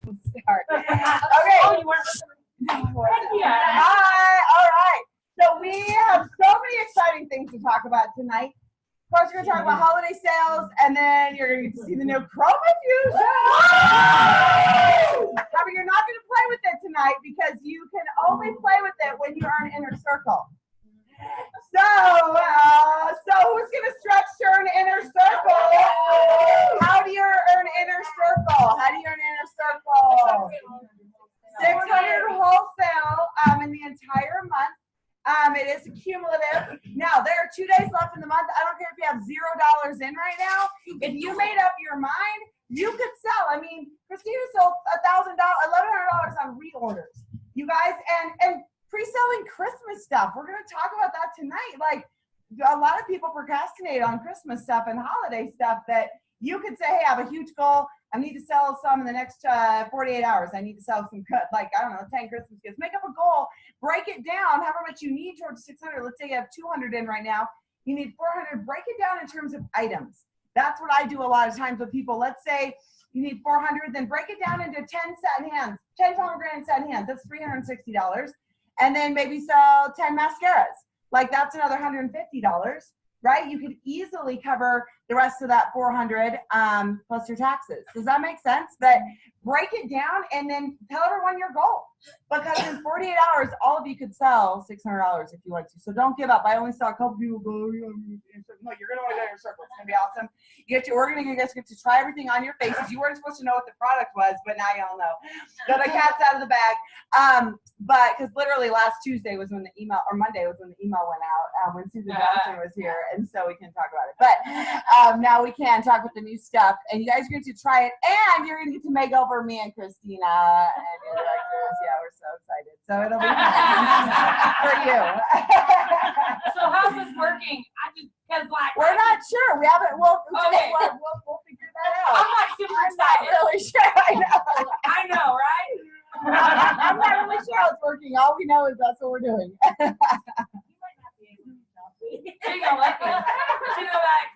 Start. Okay. Oh, you weren't listening. Hi. All right. So we have so many exciting things to talk about tonight. Of course, we're going to talk about holiday sales, and then you're going to get to see the new Chroma Fusion. However, you're not going to play with it tonight because you can only play with it when you earn Inner Circle. So who's going to stretch to earn Inner Circle? How do you earn Inner Circle? How do you earn Inner Circle? 600 wholesale in the entire month. It is cumulative. Now, there are 2 days left in the month. I don't care if you have $0 in right now. If you made up your mind, you could sell. I mean, Christina sold $1,100 on reorders. You guys, and pre-selling Christmas stuff. We're going to talk about that tonight. Like, a lot of people procrastinate on Christmas stuff and holiday stuff that you could say, hey, I have a huge goal. I need to sell some in the next 48 hours. I need to sell some, like, I don't know, 10 Christmas gifts. Make up a goal, break it down, however much you need towards 600. Let's say you have 200 in right now. You need 400. Break it down in terms of items. That's what I do a lot of times with people. Let's say you need 400, then break it down into 10 satin hands, 10 pomegranate satin hands. That's $360. And then maybe sell 10 mascaras. Like, that's another $150, right? You could easily cover the rest of that 400 plus your taxes. Does that make sense? That break it down and then tell everyone your goal. Because in 48 hours, all of you could sell $600 if you want to. So don't give up. I only saw a couple people go, no, you're going to want to go Inner Circle. It's going to be awesome. We're going to get to try everything on your faces. You weren't supposed to know what the product was, but now y'all know. So the cat's out of the bag. But because literally last Tuesday was when the email, or Monday was when the email went out, when Susan Johnson was here, and so we can talk about it. But now we can talk with the new stuff, and you guys are going to try it, and you're going to get to make over me and Christina and your directors. Yeah, we're so excited. So it'll be fun for you. So how's this working? We're not sure. We haven't. We'll figure that out. I'm like super excited. I'm not really sure. I know. I know, right? I'm not really sure how it's working. All we know is that's what we're doing. You might not be able to tell me. You're gonna let me. She's gonna be like,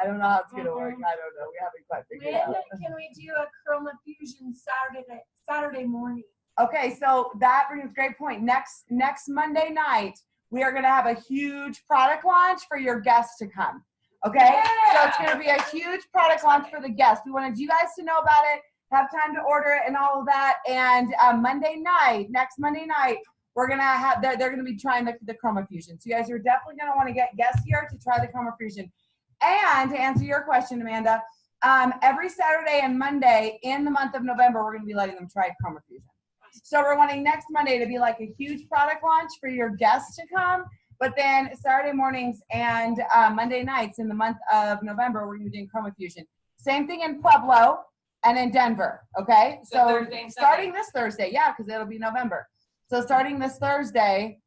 I don't know how it's gonna work. I don't know. We haven't quite figured it out. When can we do a Chroma Fusion Saturday morning? Okay, so that brings a great point. Next Monday night, we are gonna have a huge product launch for your guests to come. Okay, yeah. So it's gonna be a huge product launch for the guests. We wanted you guys to know about it, have time to order it and all of that. And next Monday night, we're gonna have, they're gonna be trying the Chroma Fusion. So you guys are definitely gonna wanna get guests here to try the Chroma Fusion. And to answer your question, Amanda, every Saturday and Monday in the month of November, we're gonna be letting them try Chroma Fusion. So we're wanting next Monday to be like a huge product launch for your guests to come. But then Saturday mornings and Monday nights in the month of November, we're gonna be doing Chroma Fusion. Same thing in Pueblo and in Denver, okay? So starting this Thursday, yeah, because it'll be November. So starting this Thursday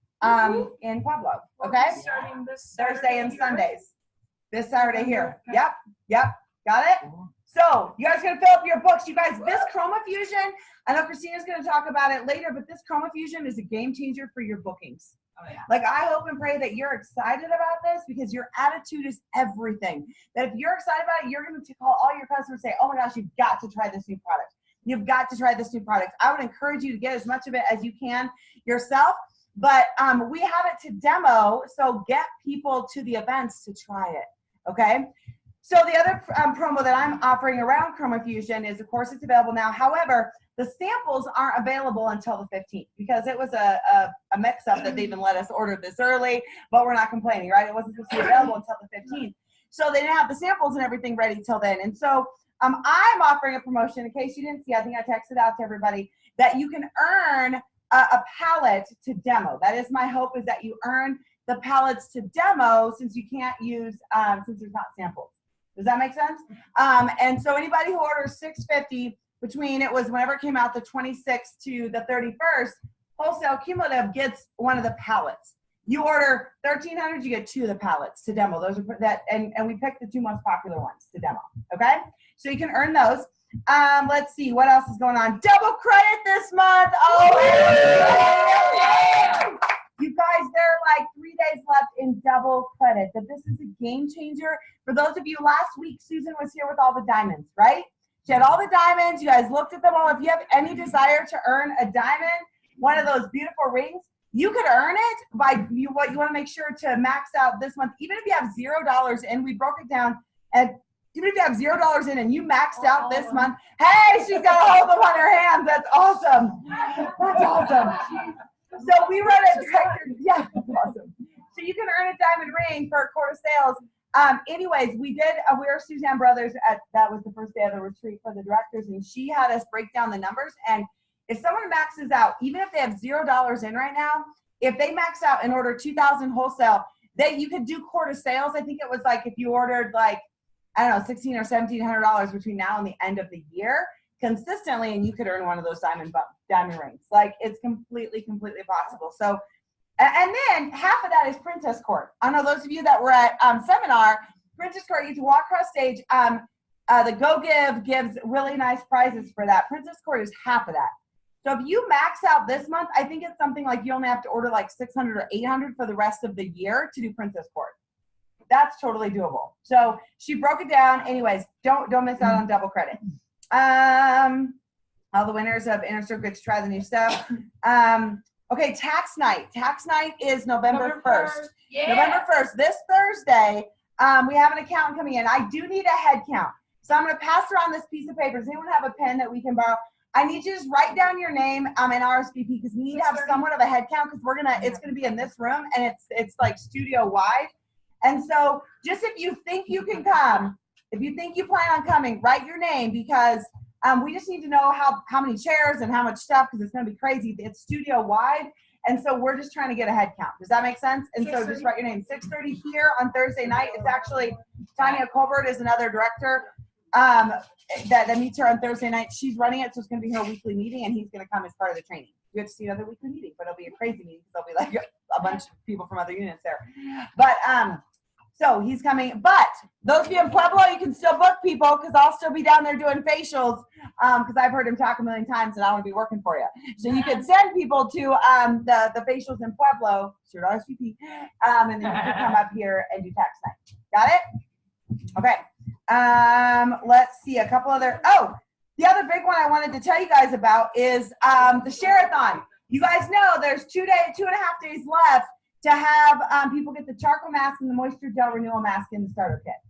in Pueblo, okay? Starting this Thursday and Sundays. This Saturday here. Yep, got it? So you guys are gonna fill up your books. You guys, this Chroma Fusion, I know Christina's gonna talk about it later, but this Chroma Fusion is a game changer for your bookings. oh yeah. Like, I hope and pray that you're excited about this, because your attitude is everything. That if you're excited about it, you're going to call all your customers and say, oh my gosh, you've got to try this new product. You've got to try this new product. I would encourage you to get as much of it as you can yourself, but we have it to demo, so get people to the events to try it, okay? So the other promo that I'm offering around Chroma Fusion is, of course, it's available now. However, the samples aren't available until the 15th, because it was a mix-up that they even let us order this early, but we're not complaining, right? It wasn't supposed to be available until the 15th. So they didn't have the samples and everything ready till then. And so I'm offering a promotion, in case you didn't see, I think I texted out to everybody, that you can earn a palette to demo. That is my hope, is that you earn the palettes to demo, since you can't use, since there's not samples. Does that make sense? And so anybody who orders $650 between, it was whenever it came out, the 26th to the 31st, wholesale cumulative gets one of the palettes. You order 1,300, you get 2 of the palettes to demo. Those are that, and we picked the 2 most popular ones to demo. Okay, so you can earn those. Let's see what else is going on. Double credit this month. Oh, yeah. You guys, there are like 3 days left in double credit. That this is a game changer. For those of you, last week, Susan was here with all the diamonds, right? She had all the diamonds. You guys looked at them all. If you have any desire to earn a diamond, one of those beautiful rings, you could earn it by what you want to make sure to max out this month. Even if you have $0 in, we broke it down. And even if you have $0 in and you maxed out this month, hey, she's got a hold of them on her hands. That's awesome. That's awesome. So we run a director. Yeah, that's awesome. So you can earn a diamond ring for a quarter sales. Anyways, we were Suzanne Brothers that was the first day of the retreat for the directors, and she had us break down the numbers. And if someone maxes out, even if they have $0 in right now, if they max out and order 2,000 wholesale, you could do quarter sales. I think it was like if you ordered like, I don't know, $1,600 or $1,700 between now and the end of the year consistently, and you could earn one of those diamond rings. Like it's completely possible. So, and then half of that is Princess Court. I know those of you that were at seminar, Princess Court, you get to walk across stage. The Go Give gives really nice prizes for that. Princess Court is half of that. So if you max out this month, I think it's something like you only have to order like 600 or 800 for the rest of the year to do Princess Court. That's totally doable. So she broke it down. Anyways, don't miss out on double credit. All the winners of Inner Circle get to try the new stuff. Okay, tax night. Tax night is November 1st. Yeah. November 1st, this Thursday, we have an accountant coming in. I do need a head count. So I'm going to pass around this piece of paper. Does anyone have a pen that we can borrow? I need you to just write down your name and RSVP because we need to have somewhat of a head count because it's gonna be in this room and it's like studio wide. And so just if you think you can come, if you think you plan on coming, write your name because we just need to know how many chairs and how much stuff because it's gonna be crazy. It's studio wide. And so we're just trying to get a head count. Does that make sense? And so just write your name. 6:30 here on Thursday night. It's actually Tanya Colbert is another director. That meets her on Thursday night. She's running it, so it's going to be her weekly meeting, and he's going to come as part of the training. You have to see another weekly meeting, but it'll be a crazy meeting because there'll be like a bunch of people from other units there. But so he's coming. But those of you in Pueblo, you can still book people because I'll still be down there doing facials because I've heard him talk a million times, and I want to be working for you. So you can send people to the facials in Pueblo, sure RSVP, and then you can come up here and do tax night. Got it? Okay. Let's see a couple other. Oh, the other big one I wanted to tell you guys about is the share-a-thon. You guys know there's 2.5 days left to have people get the charcoal mask and the moisture gel renewal mask in the starter kit.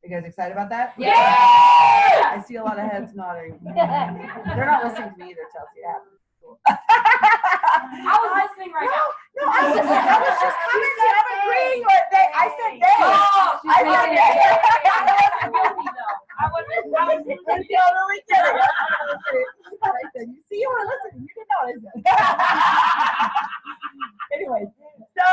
You guys excited about that? Yeah! I see a lot of heads nodding. They're not listening to me either, Chelsea. It happens. I was listening right now. No, I was just commenting. I'm agreeing with they. I said they. Oh, I said they. I was totally kidding. I said, you see, you were listening. You didn't know what I said. Anyways, so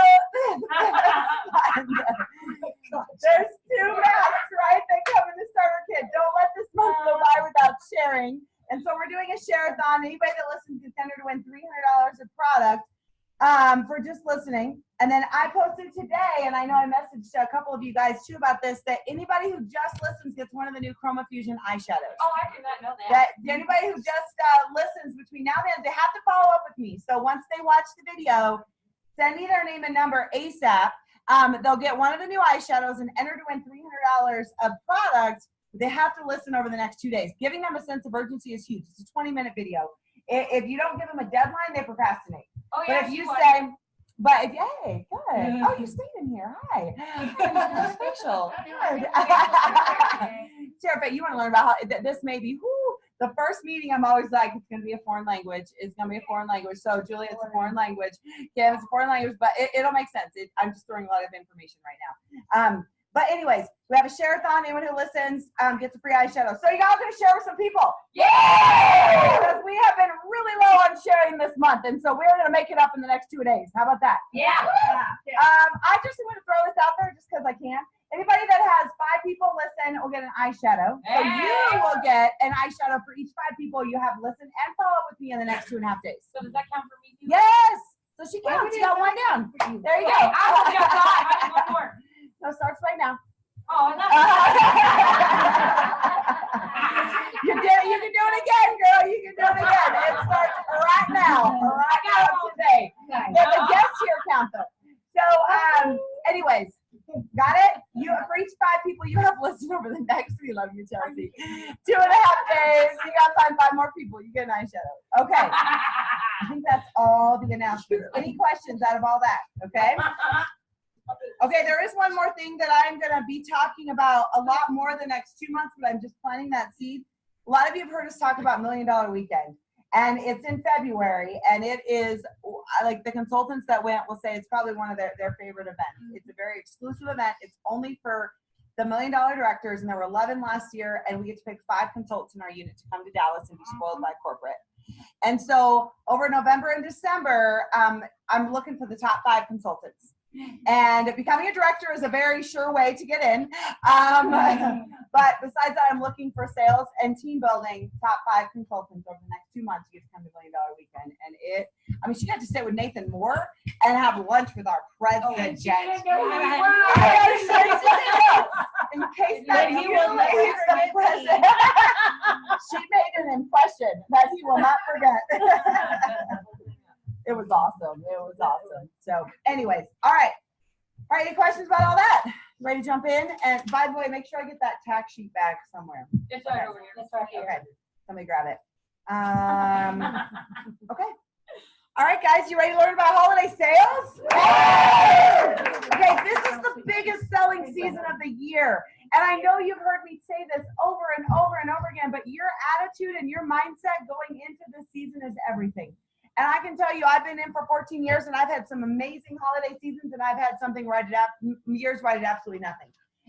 there's 2 masks, right? They come in the starter kit. Don't let this month go by without sharing. And so we're doing a share-a-thon. Anybody that listens gets entered to win $300 of product for just listening. And then I posted today, and I know I messaged a couple of you guys too about this, that anybody who just listens gets one of the new Chroma Fusion eyeshadows. Oh, I did not know that. Anybody who just listens between now and then, they have to follow up with me. So once they watch the video, send me their name and number ASAP. They'll get one of the new eyeshadows and enter to win $300 of product. They have to listen over the next 2 days. Giving them a sense of urgency is huge. It's a 20-minute video. If you don't give them a deadline, they procrastinate. Oh, yeah, but if you say, hey, good. Oh, you stayed in here. Hi. Facial. Good. Tara, you want to learn about how this may be, the first meeting, I'm always like, it's going to be a foreign language. It's going to be a foreign language. So, Julia, it's a foreign language. Kim, it's a foreign language, but it'll make sense. I'm just throwing a lot of information right now. But anyways, we have a share-a-thon. Anyone who listens gets a free eyeshadow. So you guys are going to share with some people. Yeah! Because we have been really low on sharing this month. And so we're going to make it up in the next 2 days. How about that? Yeah. I just want to throw this out there just because I can. Anybody that has 5 people listen will get an eyeshadow. So you will get an eyeshadow for each 5 people you have listened and follow up with me in the next 2.5 days. So does that count for me too? Yes. So she counts. You got 1 down. There you go. I only got 5. I need 1 more. No, starts right now. Oh, no. You can do it again, girl. You can do it again. It starts right now. Right now today. There's a guest here count though. So, anyways, got it? For each 5 people you have listened over the next, we love you, Chelsea. You get an eyeshadow. Okay. I think that's all the announcements. Any questions out of all that? Okay. Okay, there is one more thing that I'm going to be talking about a lot more the next 2 months, but I'm just planting that seed. A lot of you have heard us talk about $1 Million Weekend, and it's in February, and it is, like the consultants that went will say it's probably one of their favorite events. It's a very exclusive event. It's only for the $1 Million directors, and there were 11 last year, and we get to pick 5 consultants in our unit to come to Dallas and be spoiled by corporate. And so over November and December, I'm looking for the top 5 consultants. And becoming a director is a very sure way to get in. But besides that, I'm looking for sales and team building top 5 consultants over the next 2 months to get to come to $1 Million Weekend. And she got to sit with Nathan Moore and have lunch with our president. In case that he will he's the president. She made an impression that he will not forget. It was awesome. It was awesome. So anyways, all right. All right, any questions about all that? Ready to jump in? And by the way, make sure I get that tax sheet back somewhere. It's right over here. It's right here. Okay, let me grab it. Okay. All right, guys, you ready to learn about holiday sales? Okay, this is the biggest selling season of the year. And I know you've heard me say this over and over and over again, but your attitude and your mindset going into this season is everything. And I can tell you, I've been in for 14 years, and I've had some amazing holiday seasons, and I've had years where I did absolutely nothing.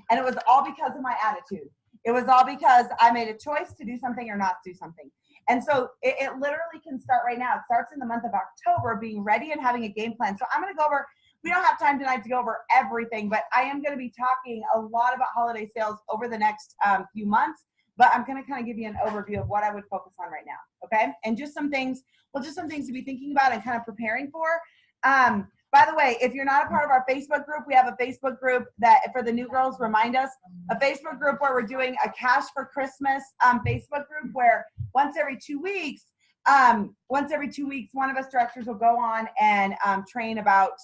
And it was all because of my attitude. It was all because I made a choice to do something or not do something. And so it literally can start right now. It starts in the month of October, being ready and having a game plan. So I'm going to go over, we don't have time tonight to go over everything, but I am going to be talking a lot about holiday sales over the next few months. But I'm going to kind of give you an overview of what I would focus on right now, okay? And just some things to be thinking about and kind of preparing for. By the way, if you're not a part of our Facebook group, we have a Facebook group that, for the new girls, remind us, a Facebook group where we're doing a Cash for Christmas Facebook group where once every 2 weeks, one of us directors will go on and train about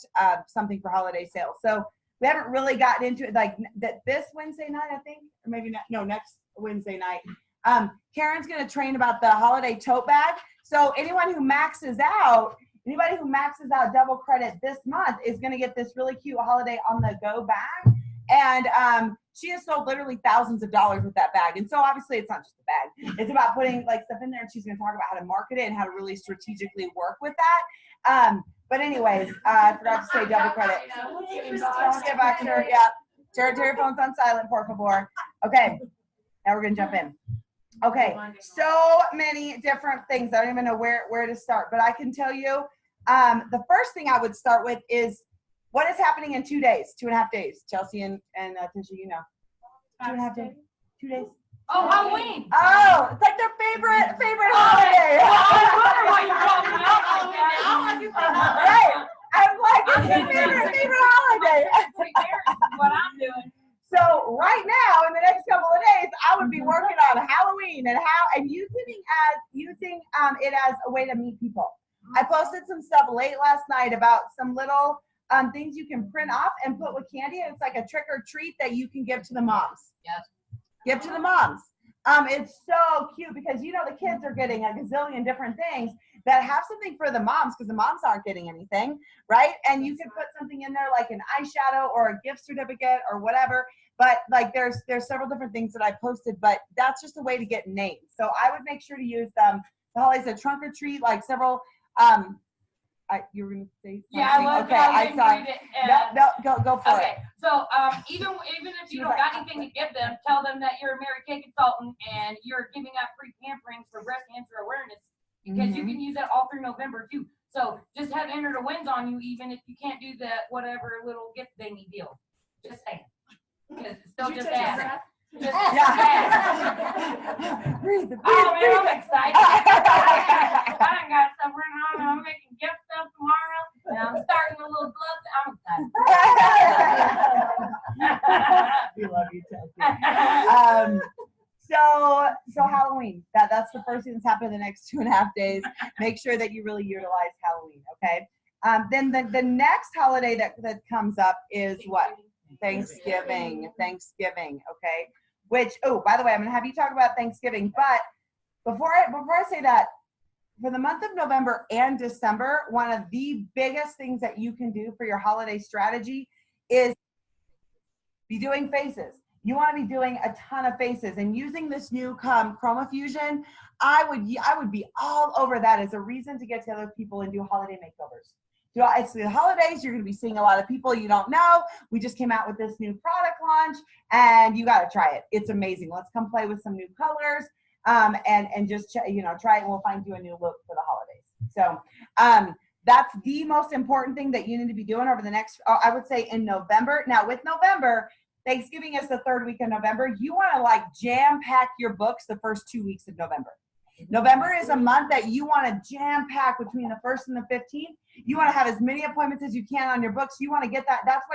something for holiday sales. So we haven't really gotten into it like that this Wednesday night, I think, or maybe not, no, next Wednesday night. Karen's going to train about the holiday tote bag. So anybody who maxes out double credit this month is going to get this really cute holiday on the go bag. And she has sold literally thousands of dollars with that bag. And so obviously it's not just the bag. It's about putting like stuff in there, and she's going to talk about how to market it and how to really strategically work with that. But anyways, I forgot to say double credit. Don't get back to her. Yeah. Turn your phones on silent, por favor. Okay. Now we're going to jump in. Okay. So many different things. I don't even know where to start. But I can tell you, the first thing I would start with is what is happening in 2 days, 2.5 days. Chelsea and Tisha, you know. 2.5 days. 2 days. Oh, Halloween. Oh, it's like their favorite holiday. Right. I'm like, it's their favorite holiday. What I'm doing. So right now, in the next couple of days, I would be working on Halloween and using it as a way to meet people. I posted some stuff late last night about some little things you can print off and put with candy, and it's like a trick or treat that you can give to the moms. Yes. Give to the moms. It's so cute because you know the kids are getting a gazillion different things that have something for the moms because the moms aren't getting anything, right? And you could put something in there like an eyeshadow or a gift certificate or whatever. But like there's several different things that I posted, but that's just a way to get names. So I would make sure to use the holidays a trunk or treat, like several. You were gonna say something? Yeah, I was. Okay, I saw. No, go for it. Okay, so even if you don't got anything to give them, tell them that you're a Mary Kay consultant and you're giving out free pamperings for breast cancer awareness because you can use that all through November too. So just have enter the wins on you, even if you can't do the whatever little gift they need deal. Just saying. Because it's still just ask. Just Breathe. Oh man, I'm excited. I done got stuff running on. I'm making gift stuff tomorrow, and I'm starting a little glove. I'm excited. We love you, Chelsea. So Halloween. That's the first thing that's happening in the next 2.5 days. Make sure that you really utilize Halloween. Okay. Then the next holiday that comes up is what? Thanksgiving, okay? Which, oh, by the way, I'm gonna have you talk about Thanksgiving, but before I say that, for the month of November and December, one of the biggest things that you can do for your holiday strategy is be doing faces. You want to be doing a ton of faces and using this new Chroma Fusion. I would be all over that as a reason to get together with people and do holiday makeovers. You know, it's the holidays. You're going to be seeing a lot of people you don't know. We just came out with this new product launch, and you got to try it. It's amazing. Let's come play with some new colors, and just try it, and we'll find you a new look for the holidays. So that's the most important thing that you need to be doing over the next, I would say, in November. Now, with November, Thanksgiving is the third week of November. You want to like jam pack your books the first 2 weeks of November. November is a month that you want to jam pack between the 1st and the 15th. You want to have as many appointments as you can on your books. You want to get that. That's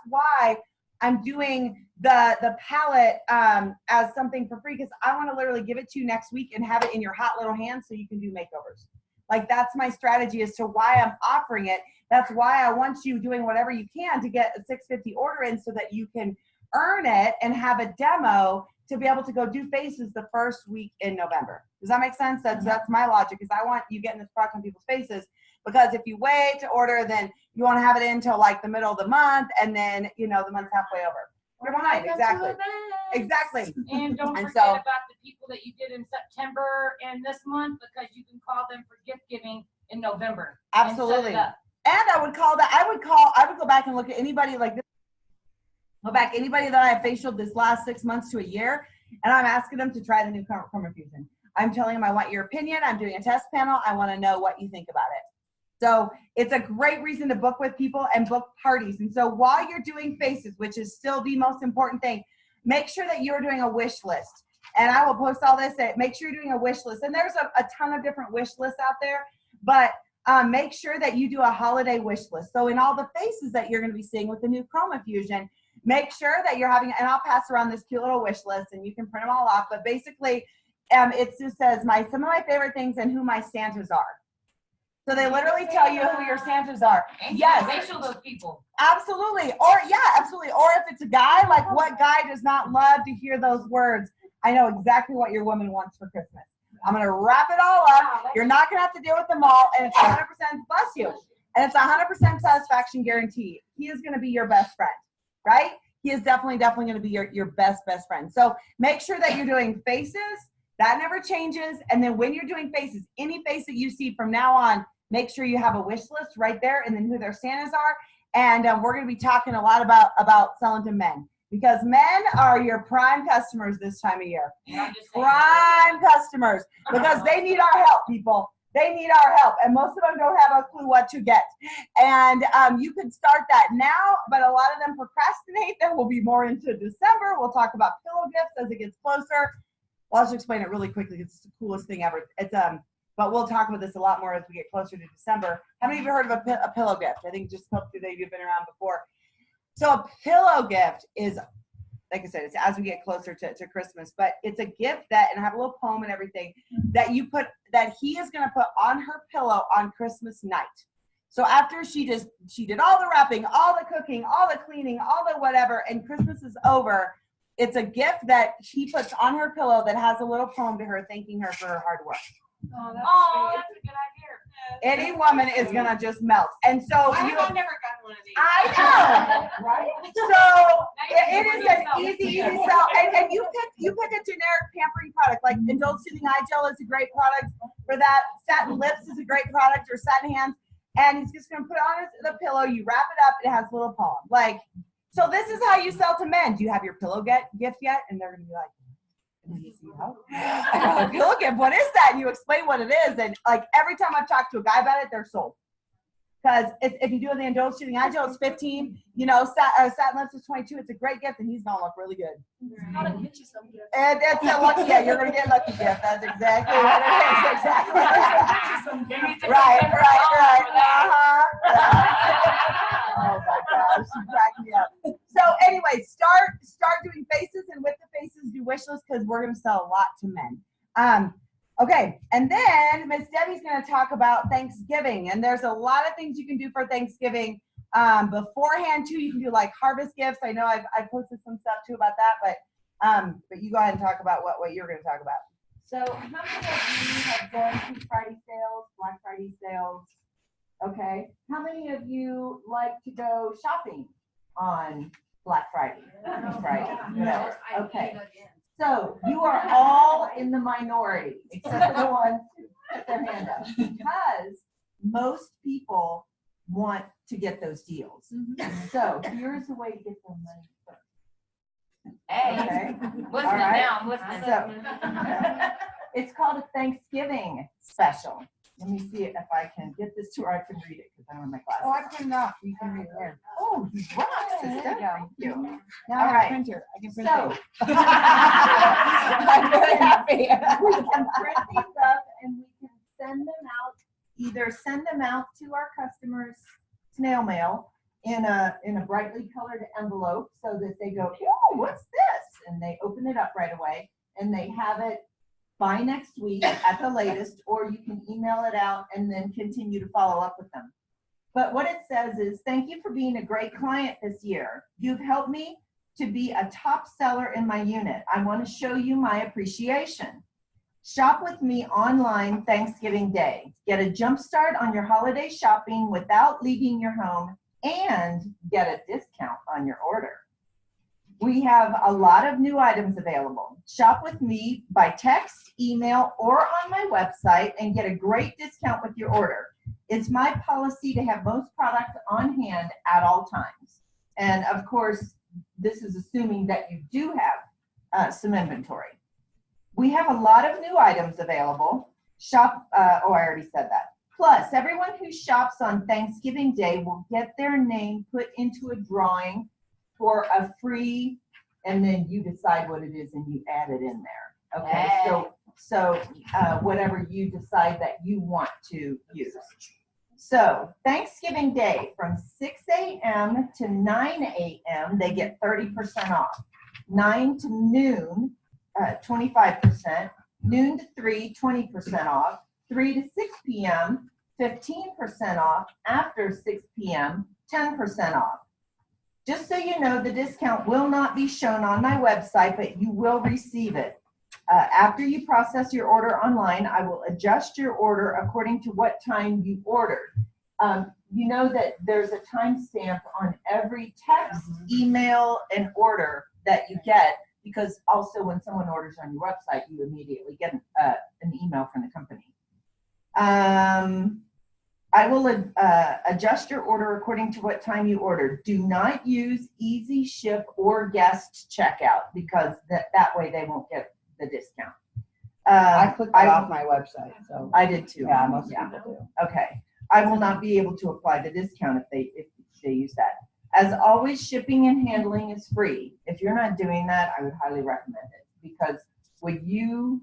why I'm doing the palette as something for free, because I want to literally give it to you next week and have it in your hot little hands so you can do makeovers. Like, that's my strategy as to why I'm offering it. That's why I want you doing whatever you can to get a $650 order in so that you can earn it and have a demo to be able to go do faces the first week in November. Does that make sense? That's my logic, is I want you getting this product on people's faces, because if you wait to order, then you want to have it in until like the middle of the month, and then, the month's halfway over. You're behind. Exactly. And don't And forget so- about the people that you did in September and this month, because you can call them for gift giving in November. Absolutely. And set it up. And I would go back and look at anybody like this. Anybody that I have facialed this last 6 months to a year, and I'm asking them to try the new Chroma Fusion. I'm telling them I want your opinion. I'm doing a test panel. I want to know what you think about it. So it's a great reason to book with people and book parties. And so while you're doing faces, which is still the most important thing, make sure that you're doing a wish list. And I will post all this. Make sure you're doing a wish list. And there's a ton of different wish lists out there, but make sure that you do a holiday wish list. So in all the faces that you're going to be seeing with the new Chroma Fusion, make sure that you're having, and I'll pass around this cute little wish list and you can print them all off. But basically, it just says some of my favorite things and who my Santas are. So they literally tell you who your Santas are. And Yes. you facial those people. Absolutely. Absolutely. Or if it's a guy, like, what guy does not love to hear those words? I know exactly what your woman wants for Christmas. I'm going to wrap it all up. You're not going to have to deal with them all. And it's 100%, bless you. And it's 100% satisfaction guarantee. He is going to be your best friend, right? He is definitely going to be your best friend. So make sure that you're doing faces. That never changes. And then when you're doing faces, any face that you see from now on, make sure you have a wish list right there, and then who their Santas are. And we're going to be talking a lot about selling to men, because men are your prime customers this time of year. Prime customers, because they need our help, people. They need our help, and most of them don't have a clue what to get. And you can start that now, but a lot of them procrastinate. Then we'll be more into December. We'll talk about pillow gifts as it gets closer. Well, I'll just explain it really quickly. It's the coolest thing ever. But we'll talk about this a lot more as we get closer to December. How many of you heard of a pillow gift? I think just a couple of you have been around before. So a pillow gift is, like I said, it's as we get closer to Christmas, but it's a gift that, and I have a little poem and everything, that he is going to put on her pillow on Christmas night. So after she did all the wrapping, all the cooking, all the cleaning, all the whatever, and Christmas is over, it's a gift that she puts on her pillow that has a little poem to her, thanking her for her hard work. Oh, That's a good idea. Any woman is going to just melt. And so I've you, never gotten one of these. I know, right? So it is an easy sell. And you pick a generic pampering product, like Indulge Soothing Eye Gel is a great product for that. Satin Lips is a great product, or Satin Hands. And he's just going to put it on the pillow. You wrap it up. It has a little poem. Like, so this is how you sell to men. Do you have your pillow gift yet? And they're going to be like, pillow gift, what is that? And you explain what it is. And like every time I've talked to a guy about it, they're sold. Because if you do the Indulge Soothing Eye Gel, it's 15. Satin Lips is 22. It's a great gift, and he's gonna look really good. I'll get you some gift. And that's a lucky. Yeah, you're gonna get a lucky gift. That's exactly what it is. Exactly. Right. Oh my gosh, you cracked me up. So anyway, start doing faces, and with the faces, do wish lists, because we're gonna sell a lot to men. Okay, and then Miss Debbie's going to talk about Thanksgiving, and there's a lot of things you can do for Thanksgiving beforehand too. You can do like harvest gifts. I know I've posted some stuff too about that, but you go ahead and talk about what you're going to talk about. So how many of you have done Peak Friday sales, Black Friday sales? Okay. How many of you like to go shopping on Black Friday? Peak Friday? No. Okay. So you are all in the minority, except for the ones who put their hand up, because most people want to get those deals. So here's a way to get their money first. Hey, Okay. listening All right. now, I'm listening. So it's called a Thanksgiving special. Let me see if I can get this to where I can read it because I don't have my glasses. Oh, I put it off. You can read it there. Oh, you rock, sister. There you go. Thank you. Now All I have right. a printer. I can print So it. I'm very happy. we can print these up and we can send them out. Either send them out to our customers snail mail in a brightly colored envelope so that they go, oh, what's this? And they open it up right away and they have it by next week at the latest, or you can email it out and then continue to follow up with them. But what it says is, thank you for being a great client this year. You've helped me to be a top seller in my unit. I want to show you my appreciation. Shop with me online Thanksgiving Day. Get a jump start on your holiday shopping without leaving your home and get a discount on your order. We have a lot of new items available. Shop with me by text, email, or on my website and get a great discount with your order. It's my policy to have most products on hand at all times. And of course, this is assuming that you do have some inventory. We have a lot of new items available. Shop, I already said that. Plus, everyone who shops on Thanksgiving Day will get their name put into a drawing for a free, and then you decide what it is and you add it in there. Okay, Hey. so whatever you decide that you want to use. So Thanksgiving Day from 6 a.m. to 9 a.m. they get 30% off. 9 to noon, 25%. Noon to 3, 20% off. 3 to 6 p.m., 15% off. After 6 p.m., 10% off. Just so you know, the discount will not be shown on my website, but you will receive it. After you process your order online, I will adjust your order according to what time you ordered. You know that there's a timestamp on every text, email, and order that you get, because also when someone orders on your website, you immediately get an email from the company. I will adjust your order according to what time you ordered. Do not use Easy Ship or Guest Checkout, because that way they won't get the discount. I clicked that off my website, so. I did too. Yeah, most people do. Okay. I will not be able to apply the discount if they use that. As always, shipping and handling is free. If you're not doing that, I would highly recommend it, because would you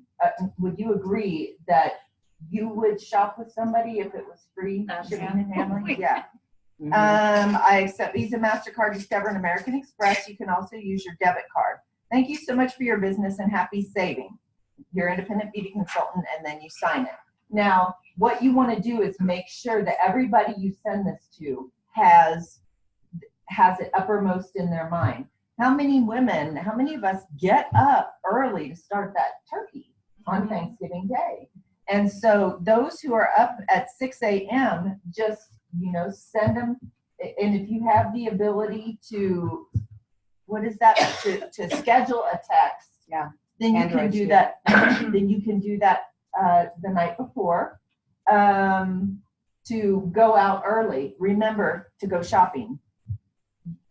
agree that you would shop with somebody if it was free shipping and handling? Yeah. I accept Visa, MasterCard, Discover, and American Express. You can also use your debit card. Thank you so much for your business and happy saving. Your independent beauty consultant, and then you sign it. Now, what you want to do is make sure that everybody you send this to has it uppermost in their mind. How many of us get up early to start that turkey on Thanksgiving Day? And so those who are up at 6 a.m., just, send them. And if you have the ability to, to schedule a text, Yeah. then you Android can do too. that. Then you can do that the night before to go out early. Remember to go shopping,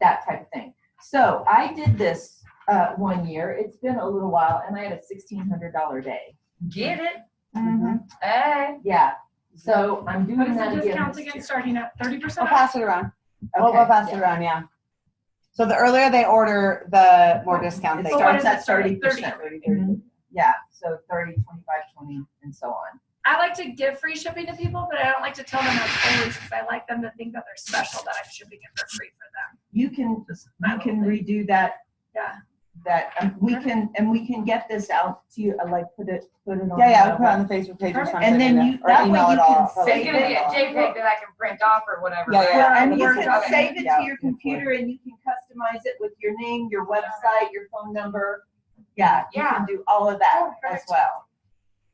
that type of thing. So I did this one year. It's been a little while, and I had a $1,600 day. Get it? Mm-hmm. Hey. Yeah. So I'm What doing is that the again discounts this again, year. starting at 30%? We'll pass it around. Okay. We'll pass it around, yeah. So the earlier they order, the more discount It they So get. what starts is it, at 30? 30%. 30. Mhm. Yeah. So 30, 25, 20, and so on. I like to give free shipping to people, but I don't like to tell them that's always, because I like them to think that they're special, that I'm shipping it for free for them. You can redo that. Yeah. We can get this out to you. Put it on. Yeah, we'll put it on the Facebook page or Perfect. something. And then or that way email you it all. can It's save gonna be a it. JPEG that I can print off or whatever. Yeah, right? yeah. Well, and you Word can document. save it Yeah. to your computer, and you can customize it with your name, your website, your phone number. Yeah, you Yeah. can do all of that Oh, as perfect. well.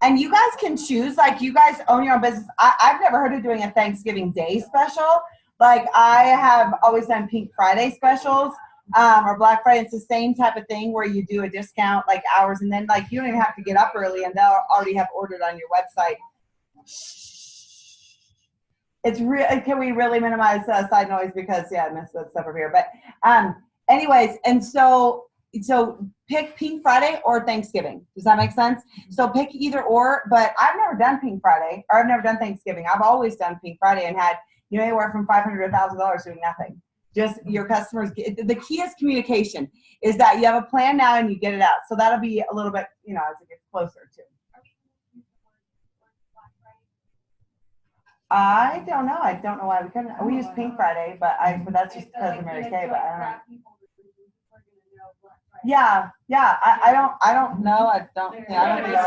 And you guys can choose, like you guys own your own business. I've never heard of doing a Thanksgiving Day special. Like I have always done Pink Friday specials or Black Friday. It's the same type of thing where you do a discount like hours and then like you don't even have to get up early and they'll already have ordered on your website. It's real. Can we really minimize side noise because yeah, I missed that stuff over here. But anyways, and so pick Pink Friday or Thanksgiving. Does that make sense? So pick either or. But I've never done Pink Friday or I've never done Thanksgiving. I've always done Pink Friday and had anywhere from $500 to $1,000 doing nothing. Just your customers. The key is communication. Is that you have a plan now and you get it out. So that'll be a little bit as it gets closer to. I don't know. I don't know why we couldn't. We use Pink Friday, but that's just because of Mary Kay. But I don't know. Yeah. I don't know. I don't think I've ever heard of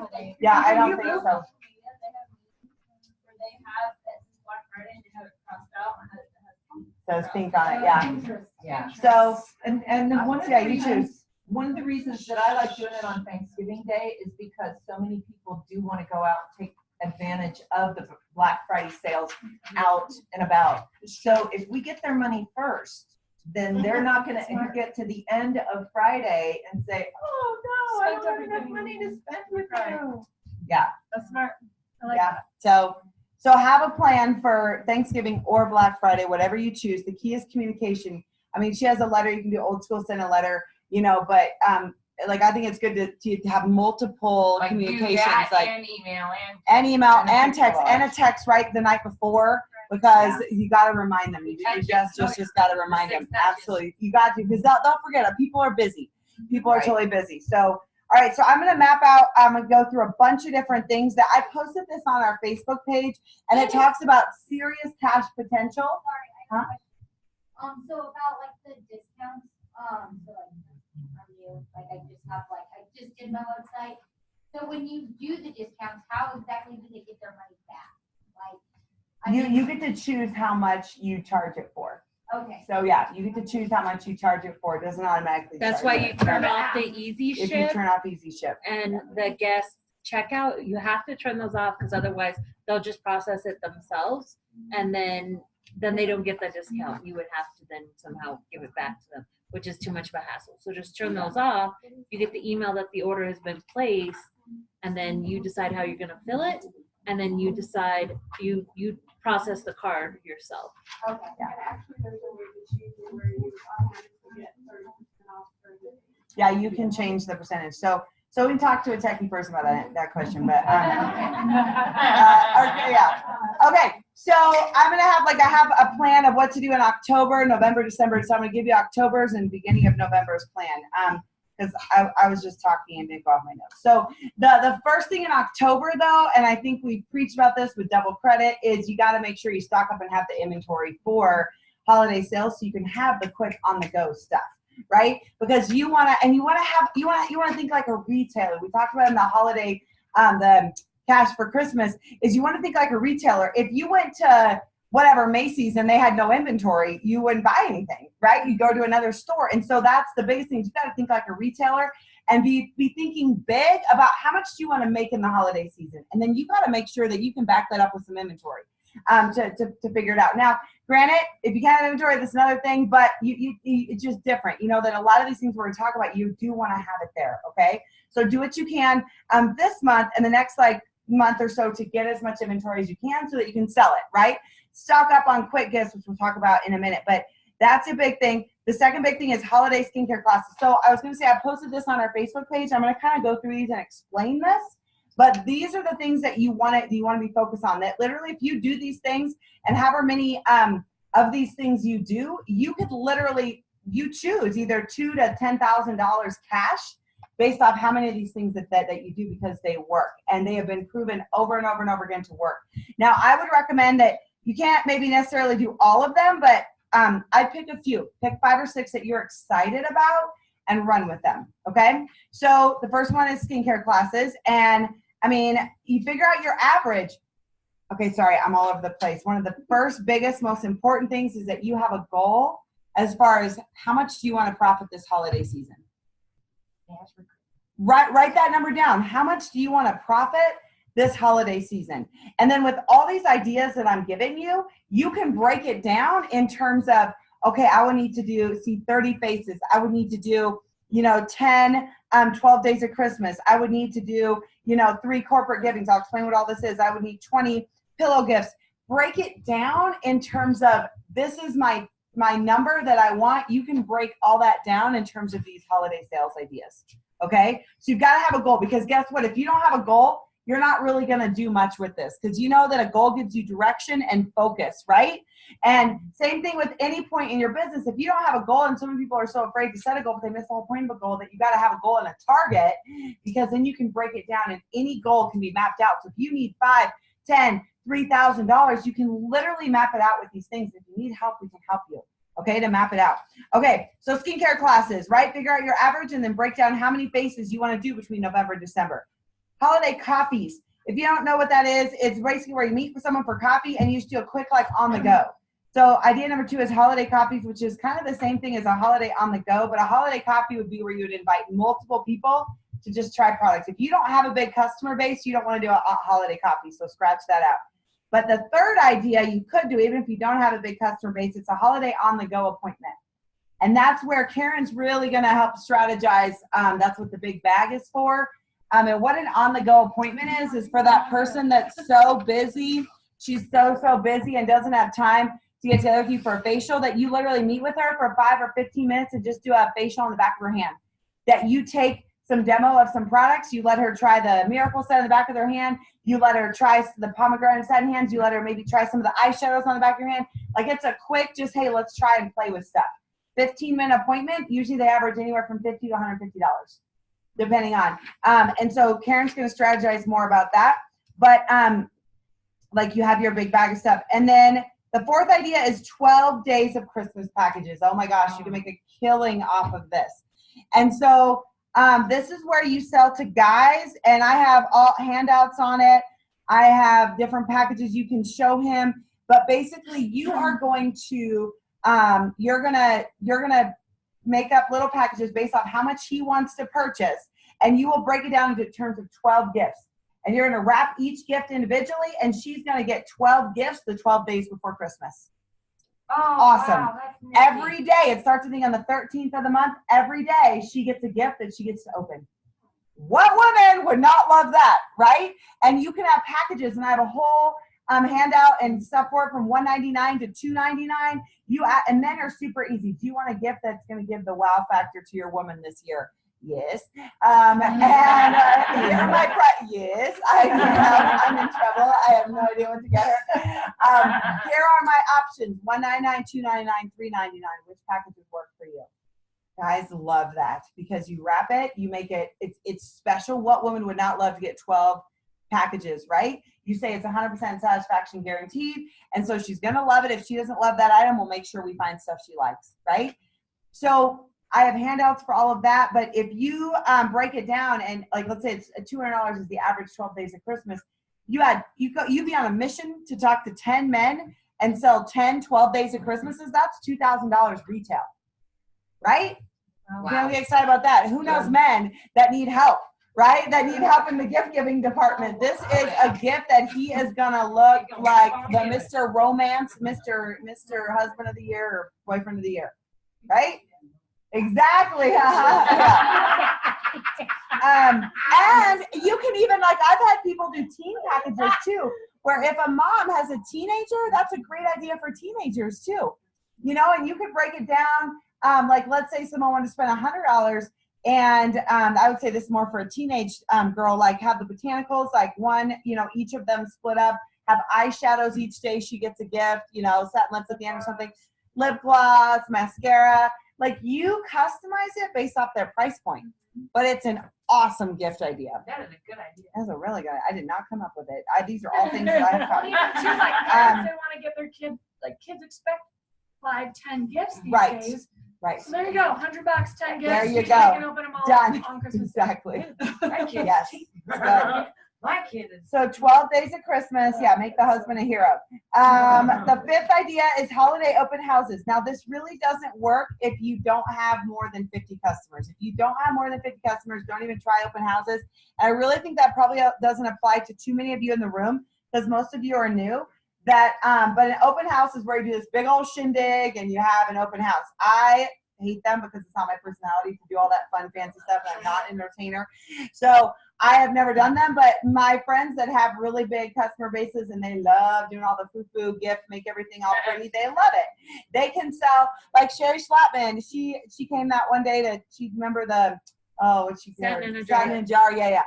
that. Yeah, I don't think so. Says pink on it. Yeah. So and you choose. One of the reasons that I like doing it on Thanksgiving Day is because so many people do want to go out and take advantage of the Black Friday sales out and about. So if we get their money first, then they're not going to get to the end of Friday and say, oh no, I don't have enough money to spend with you. Yeah. That's smart. I like Yeah. that. So have a plan for Thanksgiving or Black Friday, whatever you choose. The key is communication. I mean, she has a letter. You can do old school, send a letter, but like I think it's good to have multiple communications, like and email and text and a text right the night before because you got to remind them. You just got to remind them. Absolutely, you got to because they'll forget it. People are busy. People are totally busy. So. All right, so I'm going to map out, I'm going to go through a bunch of different things that I posted this on our Facebook page, and it talks about serious cash potential. Sorry, I have a question. So about like the discounts, so like from you, like I just did my website. So when you do the discounts, how exactly do they get their money back? Like You get to choose how much you charge it for. Okay. So yeah, you get to choose how much you charge it for. It doesn't automatically. That's why you turn off the easy if you ship turn off easy ship and the guest checkout. You have to turn those off because otherwise they'll just process it themselves, and then they don't get the discount. You would have to then somehow give it back to them, which is too much of a hassle. So just turn those off. You get the email that the order has been placed, and then you decide how you're going to fill it, and then you decide you process the card yourself. Okay. Yeah, you can change the percentage. So we can talk to a techie person about that question, but okay. So I'm gonna have I have a plan of what to do in October, November, December. So I'm gonna give you October's and beginning of November's plan. Because I was just talking and didn't go off my notes. So the first thing in October though, and I think we preached about this with double credit, is you got to make sure you stock up and have the inventory for holiday sales so you can have the quick on the go stuff, right? Because you want to think like a retailer. We talked about in the holiday, the cash for Christmas is you want to think like a retailer. If you went to whatever Macy's and they had no inventory, you wouldn't buy anything, right? You go to another store. And so that's the biggest thing. You got to think like a retailer and be thinking big about how much do you want to make in the holiday season. And then you got to make sure that you can back that up with some inventory to figure it out. Now, granted, if you can't have inventory, that's another thing, but it's just different. You know that a lot of these things we're going to talk about, you do want to have it there, okay? So do what you can this month and the next month or so to get as much inventory as you can so that you can sell it, right? Stock up on quick gifts, which we'll talk about in a minute, but that's a big thing. The second big thing is holiday skincare classes. So I was going to say I posted this on our Facebook page. I'm going to kind of go through these and explain this, but these are the things that you want to be focused on. That literally, if you do these things and however many of these things you do, you could literally choose either $2,000 to $10,000 cash based off how many of these things that you do because they work and they have been proven over and over and over again to work. Now, I would recommend that you can't maybe necessarily do all of them, but I'd pick a few. Pick 5 or 6 that you're excited about and run with them, okay? So the first one is skincare classes. And, I mean, you figure out your average. Okay, sorry, I'm all over the place. One of the first, biggest, most important things is that you have a goal as far as how much do you want to profit this holiday season? Write that number down. How much do you want to profit this holiday season? And then with all these ideas that I'm giving you, you can break it down in terms of, okay, I would need to see 30 faces. I would need to do, 10, 12 days of Christmas. I would need to do, 3 corporate givings. I'll explain what all this is. I would need 20 pillow gifts. Break it down in terms of, this is my number that I want. You can break all that down in terms of these holiday sales ideas. Okay. So you've got to have a goal, because guess what? If you don't have a goal, you're not really going to do much with this, because you know that a goal gives you direction and focus, right? And same thing with any point in your business. If you don't have a goal, and so many people are so afraid to set a goal, but they miss the whole point of a goal, that you got to have a goal and a target, because then you can break it down and any goal can be mapped out. So if you need $5, $10, $3,000, you can literally map it out with these things. If you need help, we can help you. Okay, to map it out. Okay, so skincare classes, right? Figure out your average and then break down how many faces you want to do between November and December. Holiday coffees. If you don't know what that is, it's basically where you meet with someone for coffee and you just do a quick on the go. So idea number 2 is holiday coffees, which is kind of the same thing as a holiday on the go, but a holiday coffee would be where you would invite multiple people to just try products. If you don't have a big customer base, you don't want to do a holiday coffee, so scratch that out. But the third idea you could do, even if you don't have a big customer base, it's a holiday on the go appointment. And that's where Karen's really going to help strategize. That's what the big bag is for. And what an on-the-go appointment is for that person that's so busy. She's so busy and doesn't have time to get together with you for a facial, that you literally meet with her for 5 or 15 minutes and just do a facial on the back of her hand. That you take some demo of some products, you let her try the miracle set on the back of their hand, you let her try the pomegranate set hands, you let her maybe try some of the eyeshadows on the back of your hand. Like, it's a quick, just, hey, let's try and play with stuff. 15-minute appointment, usually they average anywhere from $50 to $150. Depending on. And so Karen's going to strategize more about that. But like, you have your big bag of stuff. And then the fourth idea is 12 days of Christmas packages. Oh my gosh, you can make a killing off of this. And so this is where you sell to guys, and I have all handouts on it. I have different packages you can show him. But basically, you are going to you're gonna make up little packages based off how much he wants to purchase, and you will break it down into terms of 12 gifts. And you're going to wrap each gift individually, and she's going to get 12 gifts the 12 days before Christmas. Oh, awesome. Wow, that's neat. Every day, it starts, I think, on the 13th of the month. Every day, she gets a gift that she gets to open. What woman would not love that, right? And you can have packages, and I have a whole handout and stuff for it from $199 to $299. And men are super easy. Do you want a gift that's going to give the wow factor to your woman this year? Yes. And here are my yes. I'm in trouble. I have no idea what to get her. Here are my options: $199, $299, $399. Which packages work for you? Guys love that, because you wrap it, you make it. It's special. What woman would not love to get 12 packages, right? You say it's 100% satisfaction guaranteed, and so she's gonna love it. If she doesn't love that item, we'll make sure we find stuff she likes, right? So I have handouts for all of that, but if you break it down, and like, let's say it's $200 is the average 12 days of Christmas, you'd be on a mission to talk to 10 men and sell 10 12 days of Christmases. That's $2,000 retail, right? Wow. You don't get excited about that. Who knows men that need help, right? That need help in the gift giving department. This is a gift that he is gonna look like the Mr. Romance, Mr. Husband of the Year or Boyfriend of the Year, right? Exactly. And you can even, like, I've had people do teen packages too, where if a mom has a teenager, that's a great idea for teenagers too. You know, and you could break it down. Like, let's say someone wanted to spend $100, and I would say this more for a teenage girl, like, have the botanicals, like one, each of them split up, have eyeshadows each day. She gets a gift, satin lips at the end or something, lip gloss, mascara. Like, you customize it based off their price point, but it's an awesome gift idea. That is a good idea. That's a really good idea. I did not come up with it. These are all things that I have Well, come even too, like, parents, they want to get their kid, like, kids expect 5, 10 gifts these days. Right. So there you go, $100, 10 gifts. There you They go. can open them all Done. on Christmas. Exactly. Thank you. Yes. Good. My kid is. So 12 days of Christmas, yeah, make the husband a hero. The fifth idea is holiday open houses. Now, this really doesn't work if you don't have more than 50 customers. If you don't have more than 50 customers, don't even try open houses. And I really think that probably doesn't apply to too many of you in the room because most of you are new. But an open house is where you do this big old shindig and you have an open house. I hate them because it's not my personality to do all that fun, fancy stuff. And I'm not an entertainer. So I have never done them, but my friends that have really big customer bases and they love doing all the foo-foo gift, make everything all pretty, they love it. They can sell, like Sherry Schlattman, she came that one day to, she remember the, what's she Satin in a jar. Satin in a jar, yeah.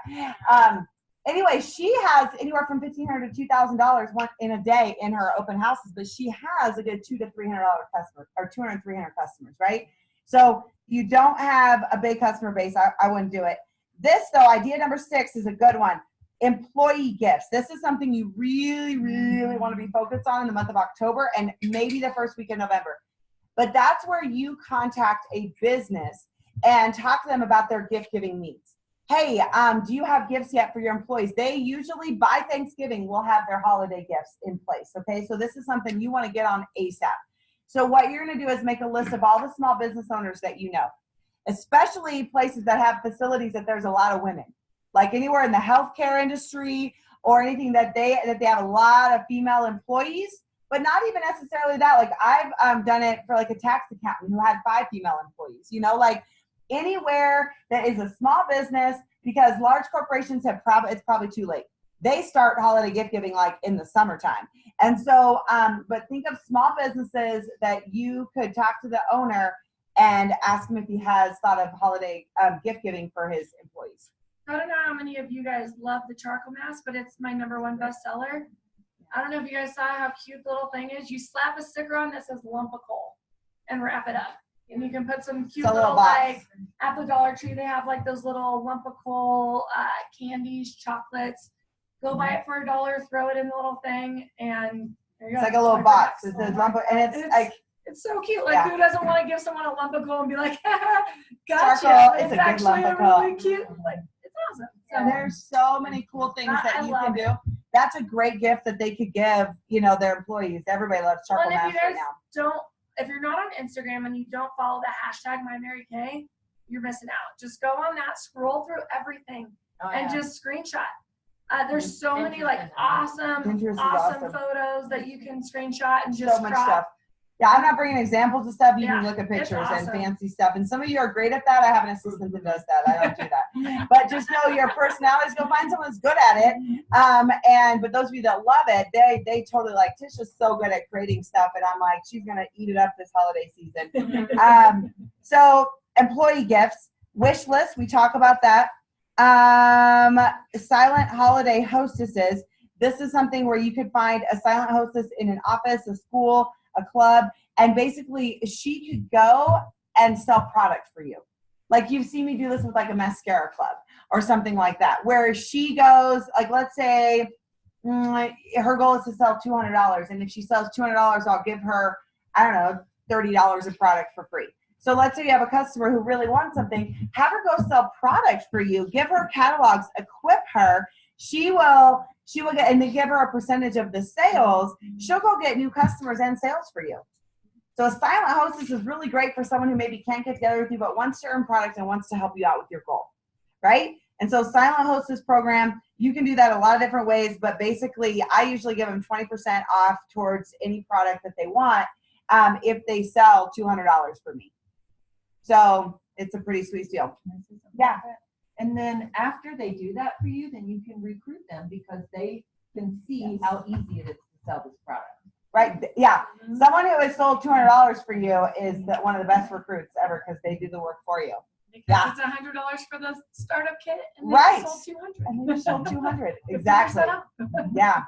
Anyway, she has anywhere from $1,500 to $2,000 in a day in her open houses, but she has a good $200 to $300 customer, or 200, 300 customers, right? So you don't have a big customer base, I wouldn't do it. This, though, idea number 6 is a good one. Employee gifts. This is something you really, really want to be focused on in the month of October and maybe the first week of November. But that's where you contact a business and talk to them about their gift-giving needs. Hey, do you have gifts yet for your employees? They usually, by Thanksgiving, will have their holiday gifts in place, okay? So this is something you want to get on ASAP. So what you're going to do is make a list of all the small business owners that you know, especially places that have facilities that there's a lot of women, like anywhere in the healthcare industry or anything that they have a lot of female employees, but not even necessarily that. Like I've done it for like a tax accountant who had 5 female employees, you know, like anywhere that is a small business, because large corporations have it's probably too late. They start holiday gift giving like in the summertime. And so, but think of small businesses that you could talk to the owner and ask him if he has thought of holiday gift giving for his employees. I don't know how many of you guys love the charcoal mask, but it's my #1 bestseller. I don't know if you guys saw how cute the little thing is. You slap a sticker on that says lump of coal and wrap it up. And you can put some cute little like, at the Dollar Tree, they have like those little lump of coal candies, chocolates. Go buy it for $1, throw it in the little thing, and there you go. It's like a little box. It says lump of, and it's like, it's so cute. Like, who doesn't want to give someone a lump of coal and be like, gotcha. Charcoal is It's a good actually lump of coal. really cute. Like, it's awesome. So there's so many cool things that you can do. That's a great gift that they could give, you know, their employees. Everybody loves charcoal masks right now. If you're not on Instagram and you don't follow the hashtag MyMaryKay, you're missing out. Just go on that, scroll through everything, and just screenshot. There's so many like awesome photos that you can screenshot and just so much stuff. Yeah, I'm not bringing examples of stuff. You can look at pictures and fancy stuff. And some of you are great at that. I have an assistant that does that. I don't do that. But just know your personalities. Go find someone who's good at it. But those of you that love it, they totally like. Tisha's so good at creating stuff, and I'm like, she's gonna eat it up this holiday season. So employee gifts, wish list. We talk about that. Silent holiday hostesses. This is something where you could find a silent hostess in an office, a school, a club, and basically she could go and sell product for you. Like you've seen me do this with like a mascara club or something like that, where she goes, like let's say her goal is to sell $200, and if she sells $200, I'll give her, I don't know, $30 of product for free. So let's say you have a customer who really wants something, have her go sell product for you, give her catalogs, equip her. She will get, and they give her a percentage of the sales. She'll go get new customers and sales for you. So a silent hostess is really great for someone who maybe can't get together with you, but wants to earn product and wants to help you out with your goal, right? And so silent hostess program, you can do that a lot of different ways, but basically I usually give them 20% off towards any product that they want if they sell $200 for me. So it's a pretty sweet deal. Yeah. And then after they do that for you, then you can recruit them because they can see how easy it is to sell this product. Right. Yeah. Someone who has sold $200 for you is one of the best recruits ever because they do the work for you. Because it's $100 for the startup kit, and they sold 200. And then you sold 200. Exactly. Yeah.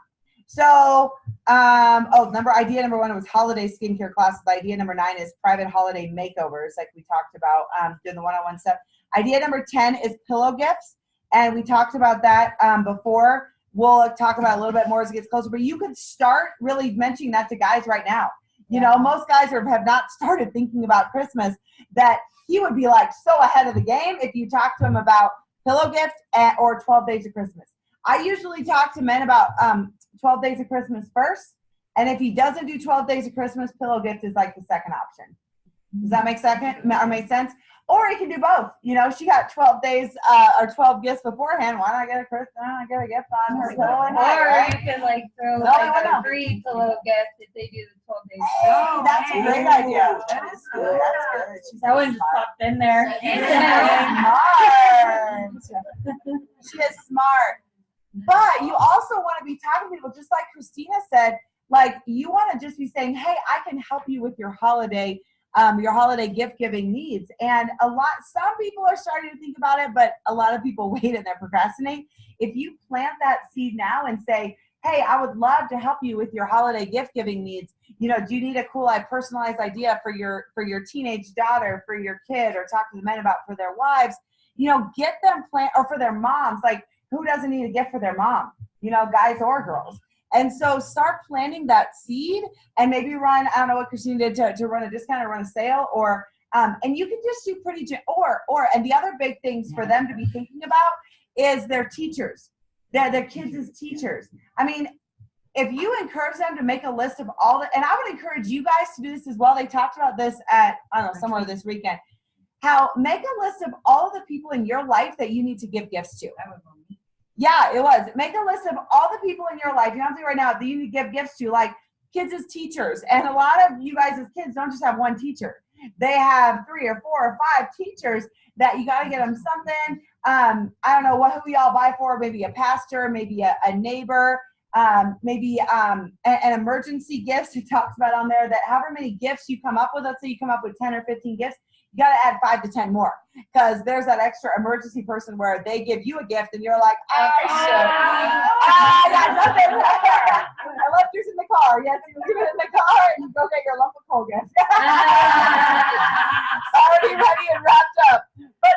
So, idea number 1 was holiday skincare classes. Idea number 9 is private holiday makeovers, like we talked about, doing the one-on-one stuff. Idea number 10 is pillow gifts, and we talked about that before. We'll talk about it a little bit more as it gets closer, but you could start really mentioning that to guys right now. You know, most guys have not started thinking about Christmas, that he would be like so ahead of the game if you talk to him about pillow gift or 12 days of Christmas. I usually talk to men about 12 Days of Christmas first. And if he doesn't do 12 Days of Christmas, pillow gift is like the second option. Does that make sense? Or he can do both. You know, she got 12 days or 12 gifts beforehand. Why not get a gift on her pillow and head, Or right? you can like throw No, like no. a free pillow gift if they do the 12 days. Hey, that's a great idea. That is good. That's good. She's That one just popped in there. smart. She is smart. But you also want to be talking to people, just like Christina said, like you want to just be saying, hey, I can help you with your holiday gift giving needs. And some people are starting to think about it, but a lot of people wait and they procrastinate. If you plant that seed now and say, hey, I would love to help you with your holiday gift giving needs. You know, do you need a cool, personalized idea for your teenage daughter, for your kid, or talk to the men about for their wives? You know, get them or for their moms. Like, who doesn't need a gift for their mom? You know, guys or girls. And so start planting that seed and maybe run, I don't know what Christina did to run a discount or run a sale, or and you can just do and the other big things for them to be thinking about is their teachers, their kids as teachers. I mean, if you encourage them to make a list of and I would encourage you guys to do this as well. They talked about this at, I don't know, somewhere this weekend. How make a list of all of the people in your life that you need to give gifts to. Yeah, it was. Make a list of all the people in your life, you don't have to right now, that you need to give gifts to, like kids as teachers. And a lot of you guys as kids don't just have one teacher. They have 3 or 4 or 5 teachers that you got to get them something. I don't know who y'all buy for, maybe a pastor, maybe a neighbor, maybe an emergency gifts. He talks about on there that however many gifts you come up with, let's say you come up with 10 or 15 gifts, you got to add 5 to 10 more, because there's that extra emergency person where they give you a gift and you're like, oh, shit. I got nothing. I left yours in the car. Yes, you leave it in the car and you go get your lump of coal gift. Already ready and wrapped up. But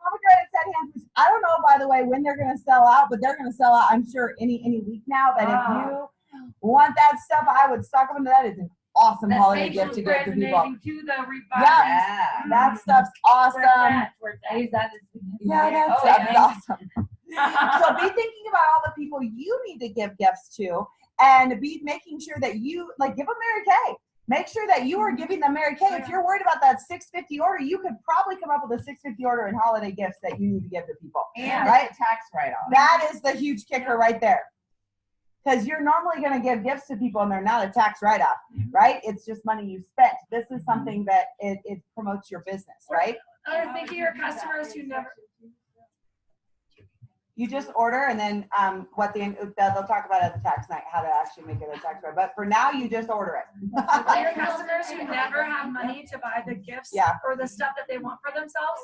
pomegranate set hands, which I don't know, by the way, when they're going to sell out, but they're going to sell out, I'm sure, any week now. But if you want that stuff, I would stock up into that. It's an awesome holiday gift to give to people. Yeah, that stuff's awesome. Yeah, that stuff is awesome. So be thinking about all the people you need to give gifts to, and be making sure that you give them Mary Kay. Make sure that you are giving them Mary Kay. If you're worried about that $6.50 order, you could probably come up with a $6.50 order in holiday gifts that you need to give to people. And right? Tax write-off. That is the huge kicker right there. Because you're normally going to give gifts to people and they're not a tax write-off, right? It's just money you spent. This is something that it promotes your business, right? Or think of your customers who never. You just order, and then they'll talk about at the tax night how to actually make it a tax write. But for now, you just order it. Your customers who never have money to buy the gifts or the stuff that they want for themselves,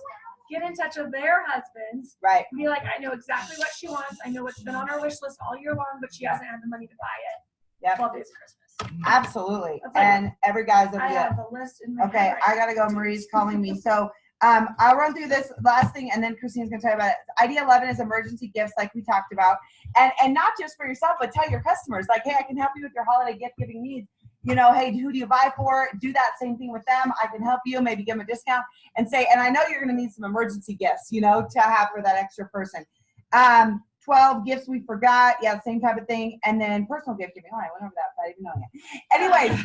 get in touch with their husbands. Right. Be like, I know exactly what she wants. I know what's been on her wish list all year long, but she hasn't had the money to buy it. Yep. 12 days of Christmas. Absolutely. And every guy's I have a list in my okay, head right I gotta go. Marie's calling me. So I'll run through this last thing, and then Christine's gonna tell you about it. Idea 11 is emergency gifts, like we talked about, and not just for yourself, but tell your customers, like, hey, I can help you with your holiday gift giving needs. You know, hey, who do you buy for? Do that same thing with them. I can help you. Maybe give them a discount, and say, and I know you're gonna need some emergency gifts, you know, to have for that extra person. 12 gifts we forgot. Yeah, same type of thing. And then personal gift giving. Oh, I went over that without even knowing it. Anyways.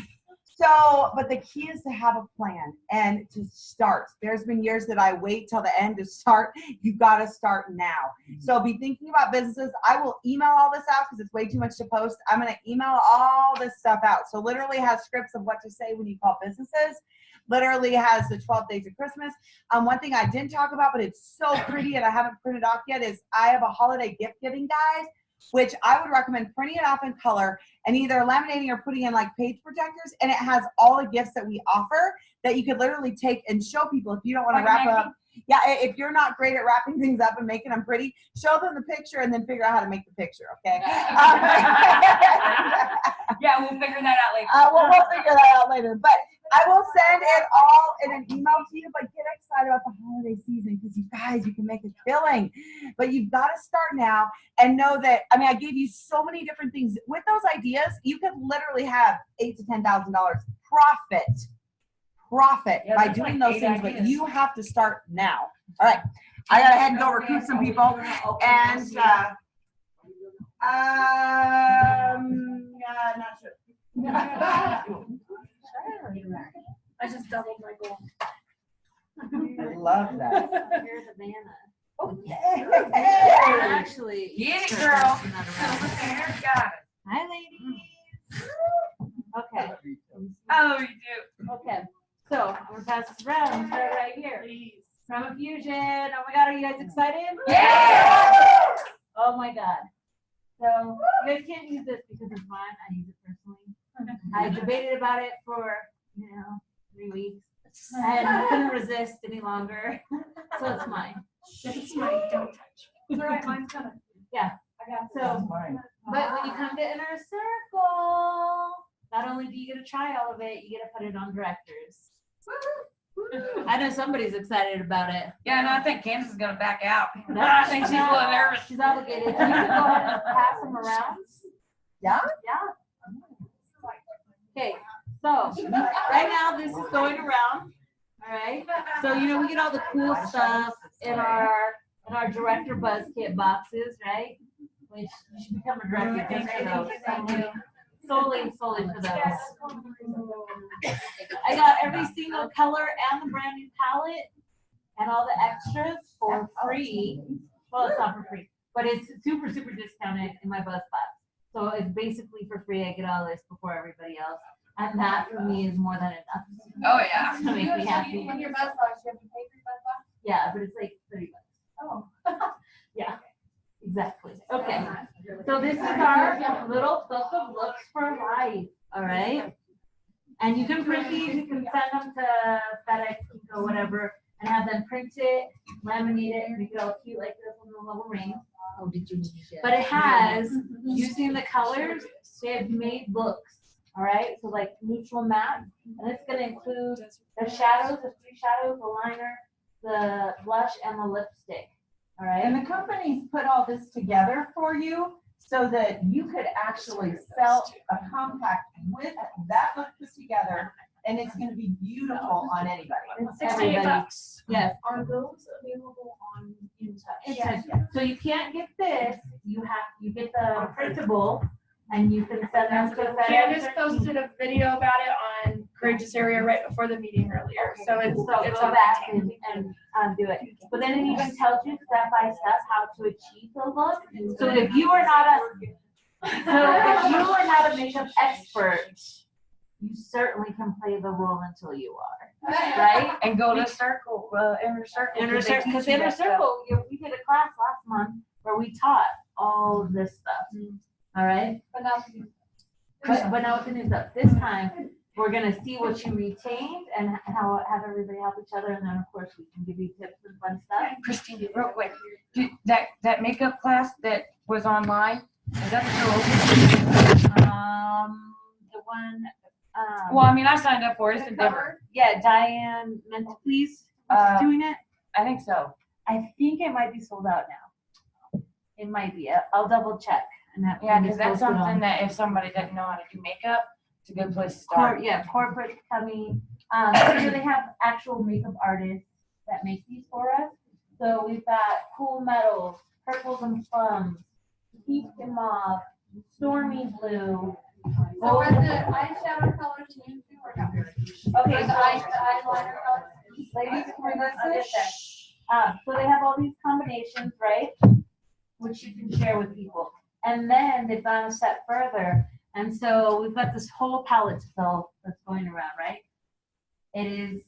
So, but the key is to have a plan and to start. There's been years that I wait till the end to start. You've got to start now. So be thinking about businesses. I will email all this out because it's way too much to post. I'm going to email all this stuff out. So literally has scripts of what to say when you call businesses. Literally has the 12 days of Christmas. One thing I didn't talk about, but it's so pretty and I haven't printed off yet, is I have a holiday gift giving guide, which I would recommend printing it off in color and either laminating or putting in like page protectors. And it has all the gifts that we offer that you could literally take and show people if you don't want to wrap up. Yeah, if you're not great at wrapping things up and making them pretty, show them the picture and then figure out how to make the picture, okay? Yeah, we'll figure that out later. We'll figure that out later. But I will send it all in an email to you, but get excited about the holiday season because you guys, you can make a killing. But you've got to start now and know that, I mean, I gave you so many different things. With those ideas, you could literally have $8,000 to $10,000 profit by doing those things, but you have to start now. All right. I got to head and go recruit some people. And Not sure. I just doubled my goal. I love that. Here's a banana. Hey. Actually. Get it, girl. Hi, ladies. Okay. Oh, you do. Okay. So I'm gonna pass this around. Start right here. From Fusion. Oh my God, are you guys excited? Yeah! Oh my God. So you guys can't use this because it's mine. I use it personally. I debated about it for 3 weeks and I couldn't resist any longer. So it's mine. It's mine, don't touch. It's all right, mine's coming. Yeah. I got So, but when you come to Inner Circle, not only do you get to try all of it, you get to put it on directors. I know somebody's excited about it. Yeah, no, I think Candace is gonna back out. No, I think she's a little nervous. She's obligated. So you can go ahead and pass them around. Yeah? Yeah. Okay, so right now this is going around. All right. So we get all the cool stuff in our director buzz kit boxes, right? Which you should become a director just for those. Solely for those. I got every single color and the brand new palette and all the extras for free. Well, it's not for free, but it's super discounted in my buzz class. So it's basically for free. I get all this before everybody else. And that for me is more than enough. Oh, yeah. To make me happy. When your bus box, you have to pay for your bus box? Yeah, but it's like $30. Oh. Yeah, exactly. Okay. So this is our little book of looks for life. All right. And you can print these. You can send them to FedEx, or whatever, and have them print it, laminate it, make it all cute like this with a little ring. Oh, did you need that? But it has, using the colors, they have made looks. All right. So like neutral matte, and it's going to include the shadows, the 3 shadows, the liner, the blush, and the lipstick. All right. And the companies put all this together for you so that you could actually sell a compact with that look put together, and it's going to be beautiful on anybody. It's Everybody. $68. Yes. Are those available on InTouch? Yes. So you can't get this. You get the printable, and you can send them to FedEx. Candace posted a video about it on Courageous Area right before the meeting earlier. So it's So it's go on back the team. and do it. But then it even tells you step by step how to achieve the look. So if you are not a makeup expert, you certainly can play the role until you are, right? And go to circle, Inner Circle. Inner Circle, because Inner Circle, we did a class last month where we taught all of this stuff. All right. But now, But now with the new stuff, this time we're gonna see what you retained and how have everybody help each other, and then of course we can give you tips and fun stuff. Christine, real quick, that makeup class that was online, is that still open? The one, Well, I mean, I signed up for it. It's in Denver. yeah, Diane meant to please doing it. I think so. I think it might be sold out now. It might be. I'll double check. And that Yeah, can be because that's posted on- something that if somebody doesn't know how to do makeup, it's a good place to start. Yeah, corporate coming. Here they have actual makeup artists that make these for us. So we've got Cool Metals, Purples and Plums, Peach and Mauve, Stormy Blue. so are the eyeshadow colors changing or no? Okay, Or the so eyeliner colors? ladies, can we go this? So they have all these combinations, right? Which you can share with people. And then they've gone a step further. And so we've got this whole palette to fill that's going around, right? It is,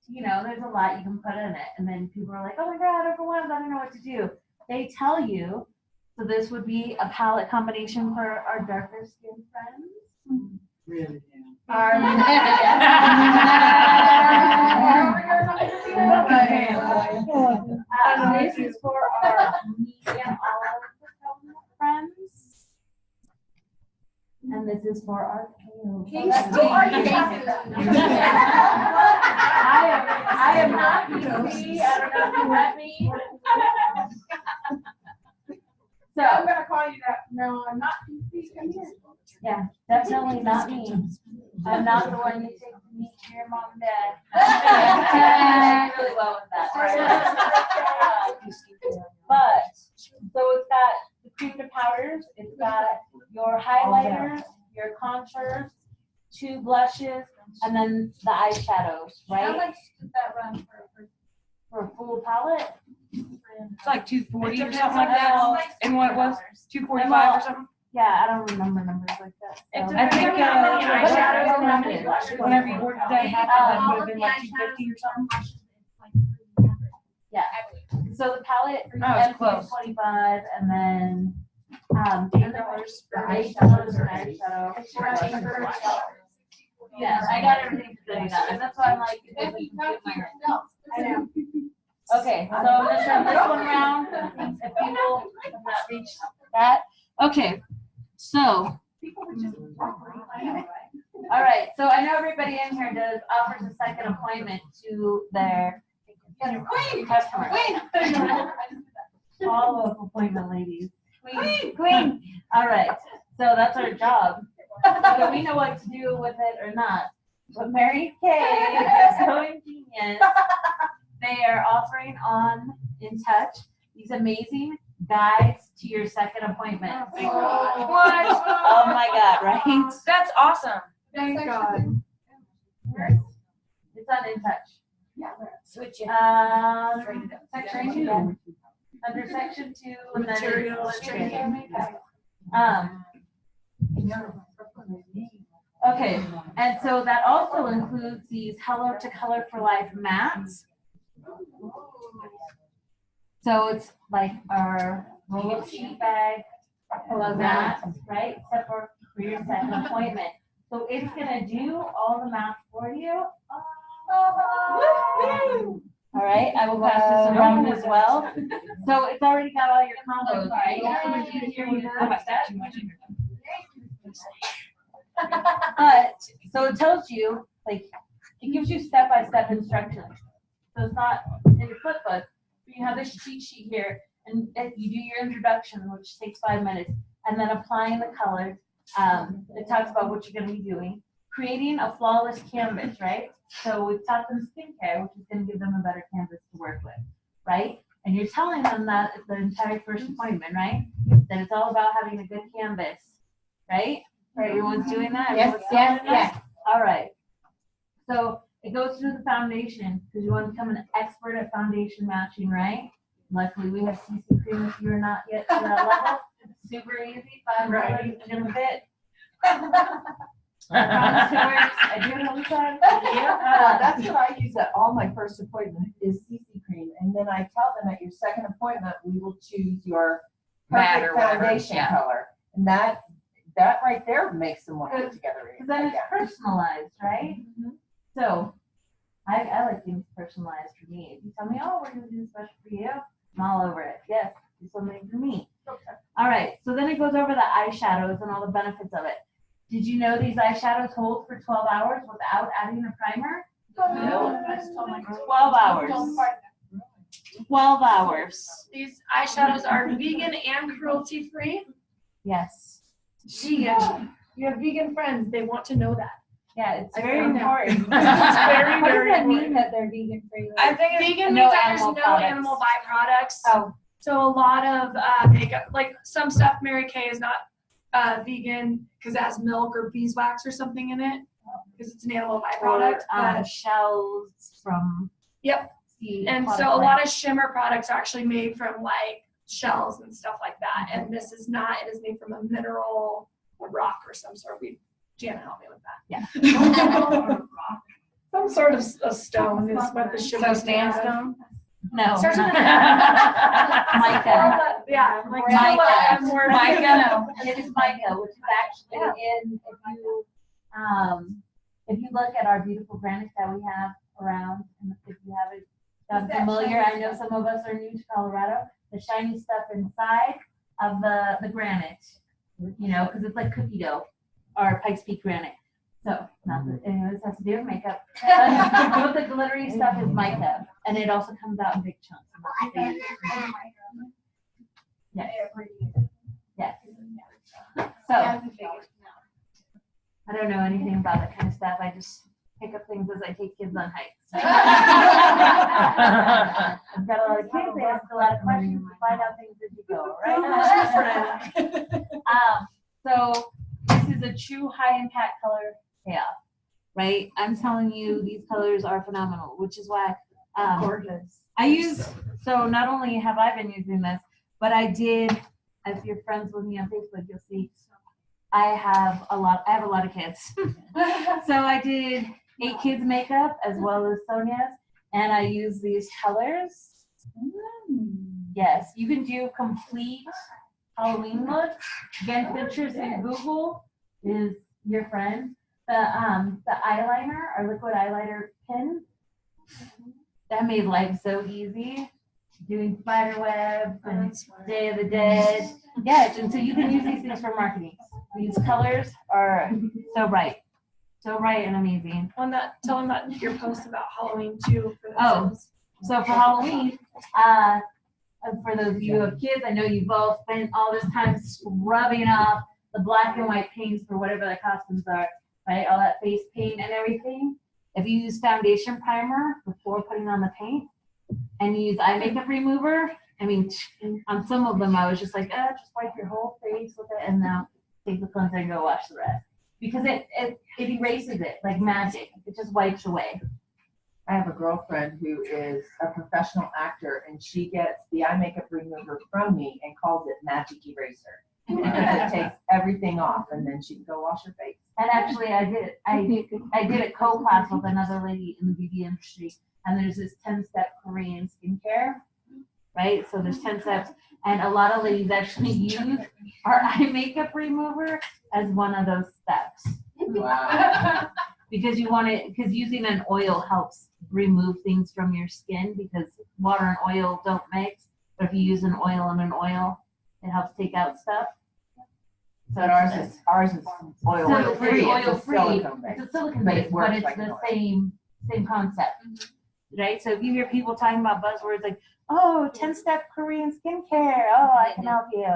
there's a lot you can put in it. And then people are like, oh my God, overwhelmed, I don't know what to do. They tell you, so this would be a palette combination for our darker skin friends. Really? This is for our medium olive friends. And this is for our pale. I am not PC. I don't know if you met me. So, I'm gonna call you that. No, I'm not. Come here. yeah, definitely not me. I'm not the one you take to meet your mom and dad. I do really well with that. Right? But, so it's got the cream to powders. It's got your highlighters, your contours, 2 blushes, and then the eyeshadows, How right? much does that run For a full palette. It's like 240 or It something like depends. that. And what it was? 245 or something? Yeah, I don't remember numbers like that. It so. depends think, on how many uh, eyeshadows and how many Yeah. blushes. Whenever you ordered that, Yeah. half of that All would have of been the like eyeshadows 250 or and something. blushes, it's like 300. Yeah. So the palette for Oh, it's close. 25, and then $8 for $8 for eyeshadow. eyeshadow. Yeah, I got everything for $30. That's why I'm like, If you talk to yourself. I know. okay, so I'm gonna turn this one around. If people have not reached that. Okay, so. All right, so I know everybody in here offers a second appointment to their customers. Follow-up appointment, ladies. Queen. All right, so that's our job. Whether we know what to do with it or not. But Mary Kay is so ingenious. They are offering on In Touch these amazing guides to your second appointment. What? Oh my God, right? That's awesome. Thank God. It's on In Touch. Switch it. Section 2. Under section 2, and then Materials, it's training. Okay, and so that also includes these Hello to Color for Life mats. So it's like our roll sheet bag mat, right? Except for your second appointment. So it's gonna do all the math for you. All right, I will pass this around as well. So it's already got all your combos, right? But, so it tells you, like, it gives you step-by-step instructions. So it's not in your flip book, but you have this cheat sheet here, and you do your introduction, which takes 5 minutes, and then applying the color. It talks about what you're gonna be doing. Creating a flawless canvas, right? So we've taught them skincare, which is gonna give them a better canvas to work with, right? And you're telling them that at the entire first appointment, right? That it's all about having a good canvas, right? Right, everyone's doing that? Everyone's following that? All right. So it goes through the foundation, because you want to become an expert at foundation matching, right? Luckily, we have CC cream if you're not yet to that level. Super easy, 5 colors, gonna fit. I promise it works. I do it all the time. That's what I use at all my first appointment is CC cream, and then I tell them at your second appointment we will choose your Matte perfect or whatever, foundation yeah. color, and that right there makes them want to get together. Because then it's personalized, right? So I like things personalized for me. If you tell me, oh, we're gonna do this special for you, I'm all over it. Yes, do something for me. All right, so then it goes over the eyeshadows and all the benefits of it. Did you know these eyeshadows hold for 12 hours without adding a primer? No. 12 hours. 12 hours. These eyeshadows are vegan and cruelty free. Yes. Vegan. You have vegan friends, they want to know that. Yeah, it's I very found out. important. It's very, very important. that they're vegan free? I think it's Vegan no means that there's animal no products. animal byproducts. Oh. So a lot of makeup, like some stuff Mary Kay is not vegan because it has milk or beeswax or something in it because it's an animal byproduct. Or, shells from. Yep. the And aquatic so a life. lot of shimmer products are actually made from like shells and stuff like that. And this is not, it is made from a mineral, a rock or some sort. Jana, help me with that. Yeah. Some sort of a stone is what the shimmer So sandstone? No. Starts with Mica. Yeah, like Mica. more Mica. It is mica, which is actually if you look at our beautiful granites that we have around, and if you haven't gotten familiar, I know some of us are new to Colorado, the shiny stuff inside of the granite, because it's like cookie dough or Pikes Peak granite. So, not that any of this has to do with makeup. But the glittery stuff is mica, and it also comes out in big chunks. Yes. Yes. So, I don't know anything about that kind of stuff. I just pick up things as I take kids on hikes. I've got a lot of kids, they ask a lot of questions to find out things as you go, right? So this is a true high impact color payoff, right? I'm telling you, these colors are phenomenal, which is why Gorgeous. I use, so not only have I been using this, but I did, if you're friends with me on Facebook, you'll see I have a lot of kids. So I did 8 kids makeup as well as Sonia's, and I use these colors. Yes, you can do complete Halloween look. Again, Pinterest and Google is your friend. The eyeliner, our liquid eyeliner pen, that made life so easy. Doing spider webs and Day of the Dead. Yes, and so you can use these things for marketing. These colors are so bright and amazing. Tell them about your post about Halloween too. For So for Halloween, for those of you who have kids, I know you've all spent all this time scrubbing off the black and white paints for whatever the costumes are, right? All that face paint and everything. If you use foundation primer before putting on the paint, and you use eye makeup remover, I mean, on some of them, I was just like, just wipe your whole face with it, and now take the cleanser and go wash the rest. Because it erases it like magic. It just wipes away. I have a girlfriend who is a professional actor, and she gets the eye makeup remover from me and calls it magic eraser. Because it takes everything off, and then she can go wash her face. And actually, I did a co-class with another lady in the beauty industry, and there's this 10-step Korean skincare, right? So there's 10 steps, and a lot of ladies actually use our eye makeup remover as one of those steps. Wow. Because because using an oil helps remove things from your skin, because water and oil don't mix. But if you use an oil and an oil, it helps take out stuff. So ours is oil free. Oil free. It's It's a silicone base, but it's the same concept, right? So if you hear people talking about buzzwords like, oh, 10-step Korean skincare, oh, I can help you,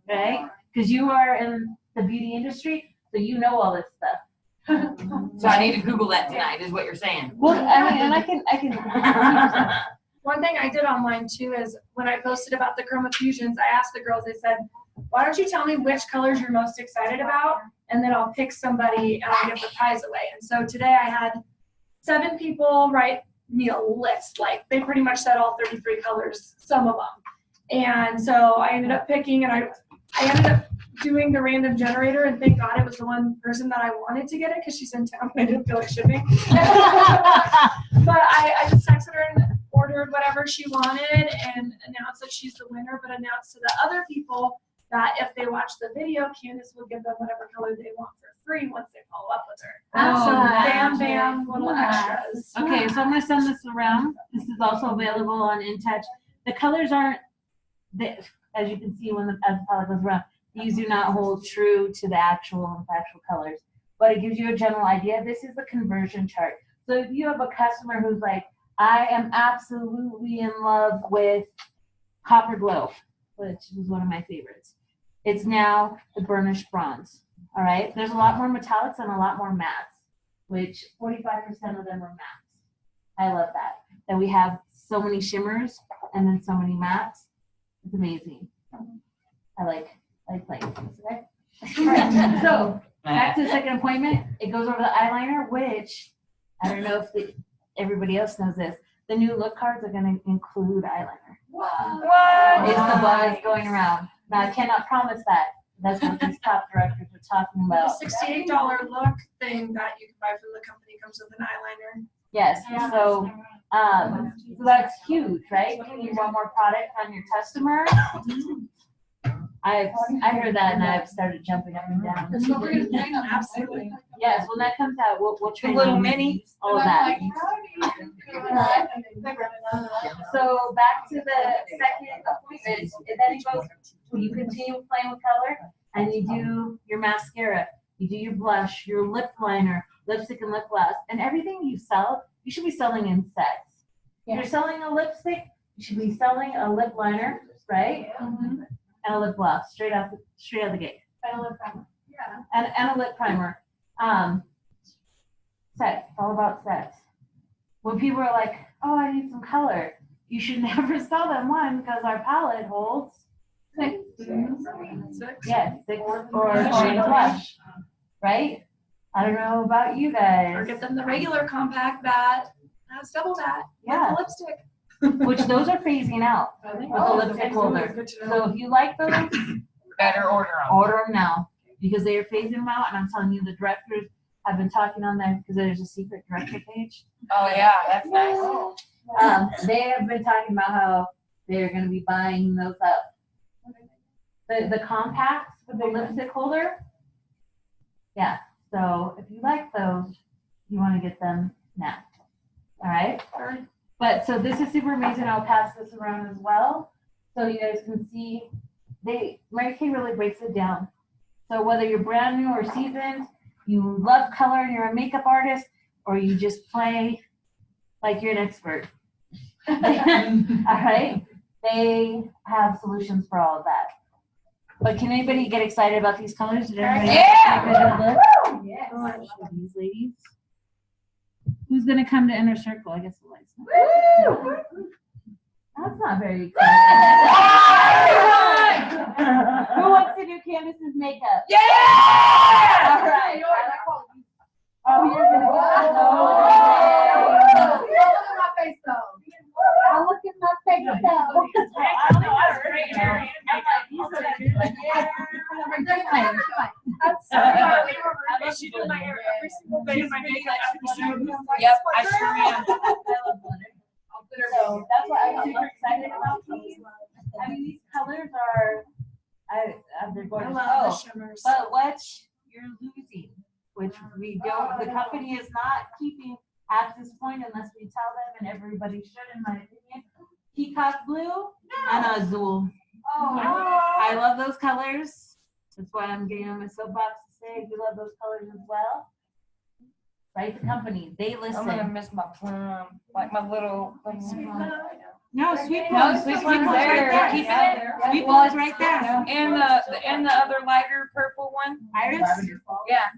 right? Because you are in the beauty industry, so you know all this stuff. So I need to Google that tonight, is what you're saying. Well, I mean, and I can. One thing I did online too is when I posted about the Chroma Fusions, I asked the girls, I said, why don't you tell me which colors you're most excited about, and then I'll pick somebody and I'll give the prize away. And so today I had 7 people write me a list. Like they pretty much said all 33 colors, some of them. And so I ended up picking, and I ended up doing the random generator, and thank God it was the one person that I wanted to get it because she's in town and I didn't feel like shipping. But I just texted her and ordered whatever she wanted and announced that she's the winner, but announced to the other people that if they watch the video, Candace will give them whatever color they want for free once they follow up with her. Oh, So magic. bam, little extras. Okay, so I'm gonna send this around. This is also available on InTouch. The colors aren't, as you can see as the palette goes around, these do not hold true to the actual colors, but it gives you a general idea. This is the conversion chart. So if you have a customer who's like, I am absolutely in love with Copper Glow, which was one of my favorites. It's now the burnished bronze. All right. There's a lot more metallics and a lot more mattes, which 45% of them are mattes. I love that. That we have so many shimmers and then so many mattes. It's amazing. I like playing with things, okay? All right. So back to the second appointment. It goes over the eyeliner, which I don't know if everybody else knows this. The new look cards are going to include eyeliner. What? It's the buzz going around. Now, I cannot promise that. That's what these top directors are talking The about. $68 look thing that you can buy from the company comes with an eyeliner. Yes, so that's huge, right? You want more product on your customer. I heard that and I've started jumping up and down. Absolutely. Yes, when that comes out, we'll train little on mini. all of that. So back to the second appointment, and then it goes, you continue playing with color, and you do your mascara, you do your blush, your lip liner, lipstick and lip gloss, and everything you sell, you should be selling in sets. If you're selling a lipstick, you should be selling a lip liner, right? And a lip gloss, straight out the gate. And a lip primer. Yeah. And a lip primer. Sets. It's all about sets. When people are like, oh, I need some color, you should never sell them one because our palette holds 6. Yes, 6 or plus, right? I don't know about you Or guys. get them the regular compact bat. That's double bat. Yeah. With the lipstick. Which those are phasing out with the lipstick holder. Good to know. So if you like those, Better order them. order them now because they are phasing them out. And I'm telling you, the directors have been talking on there because there's a secret director page. Oh, yeah, that's nice. They have been talking about how they're going to be buying those up. The compacts with the lipstick holder. Yeah. So if you like those, you want to get them now. All right. But so this is super amazing. I'll pass this around as well, so you guys can see. Mary Kay really breaks it down. So whether you're brand new or seasoned, you love color and you're a makeup artist, or you just play like you're an expert. All right. They have solutions for all of that. But can anybody get excited about these colors? Did everybody Yeah! look? These ladies. Who's gonna come to Inner Circle? I guess the lights. Not. That's not very exciting. Who wants to do Candace's makeup? Yeah! All right. Oh, you're gonna go. I'll look at my face though. That's so hard. She did my hair every single day. My makeup every single day. Yep, I sure am. So that's why I'm super excited about these. I mean, these colors are, they're I gorgeous. love the shimmers. But what you're losing, which we don't, the company is not keeping at this point unless we tell them, and everybody should, in my opinion, peacock blue and azul. Oh. I love those colors. That's why I'm getting on my soapbox to say you love those colors as well. Right? The company, they I'm gonna listen. miss my plum, like my little. No, sweet No, plum. sweet Sweet plum's plum's there. right Keep there. it. Sweet plum's right there. And the other lighter purple one. Iris? Yeah.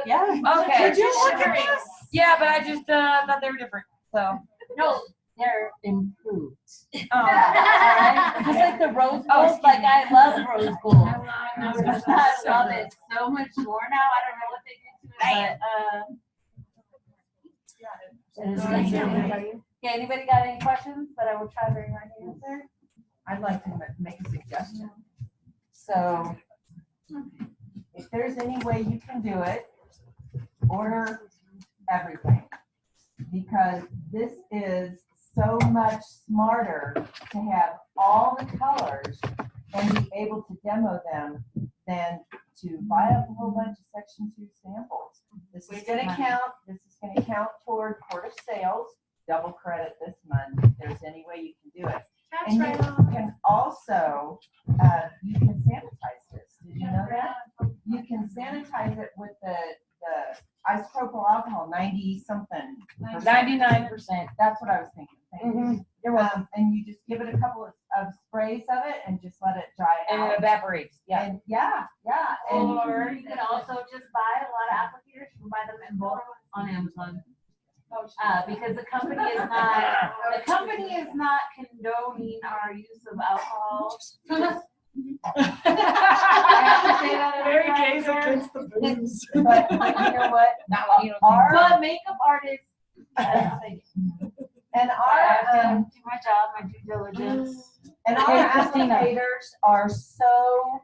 Yeah. Okay. Did you look at this? Yeah, but I just thought they were different. So. No, they're improved. Oh. Alright? Just like the rose gold, like I love rose gold. I love it so much more now. I don't know what they did to it, but it is nice. Yeah, anybody got any questions that I will try very hard to answer? I'd like to make a suggestion. So if there's any way you can do it, order everything. Because this is so much smarter to have all the colors and be able to demo them than to buy up a whole bunch of Section 2 samples. This is gonna count toward quarter sales, double credit this month, if there's any way you can do it. And you can also, you can sanitize this. Did you know that? You can sanitize it with the isopropyl alcohol, 90-something. 99%. That's what I was thinking. Thank you. You're welcome. And you just give it a couple of sprays of it and just let it dry And it out. evaporates. Yeah. And yeah. And Or you can also just buy a lot of applicators. You can buy them in bulk on Amazon. Because the company is not condoning our use of alcohol. I have to say that every Mary Kay's time. against the booze. but you know what? Not like you don't But makeup artists, And I have our to do my job, my due diligence. and our Hey, Christina. applicators are so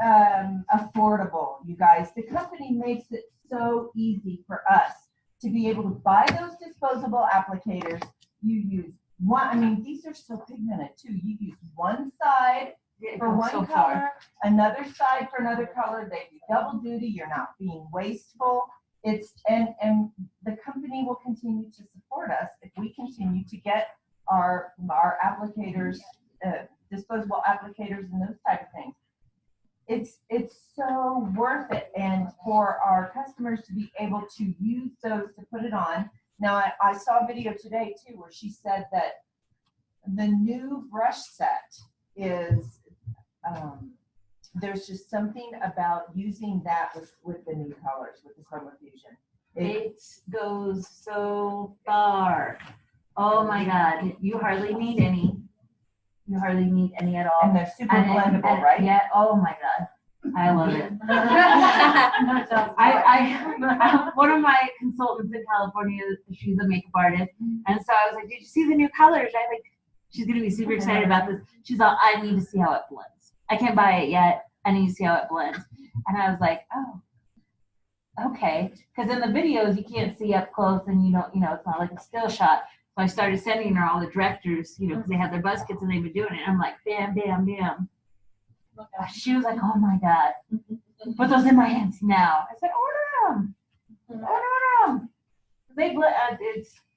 affordable, you guys. The company makes it so easy for us to be able to buy those disposable applicators. You use one, I mean, these are so pigmented too. You use one side for one So color, far. another side for another color. They do double duty. You're not being wasteful. It's and the company will continue to support us if we continue to get our applicators, disposable applicators and those type of things. It's so worth it, and for our customers to be able to use those to put it on. Now I saw a video today too where she said that the new brush set is there's just something about using that with the new colors with the Chroma Fusion. It goes so far. Oh my God, you hardly need any. You hardly need any at all. And they're super blendable, right? Yeah. Oh my God, I love it. One of my consultants in California, she's a makeup artist, and so I was like, "Did you see the new colors?" I like, she's gonna be super excited about this. She's all, "I need to see how it blends. I can't buy it yet. I need to see how it blends." And I was like, "Oh, okay." Because in the videos you can't see up close, and you don't, it's not like a still shot. So I started sending her all the directors, because they have their buzz kits and they've been doing it. And I'm like, bam, bam, bam. She was like, "Oh my God, put those in my hands now." I said, "Order them, order them." They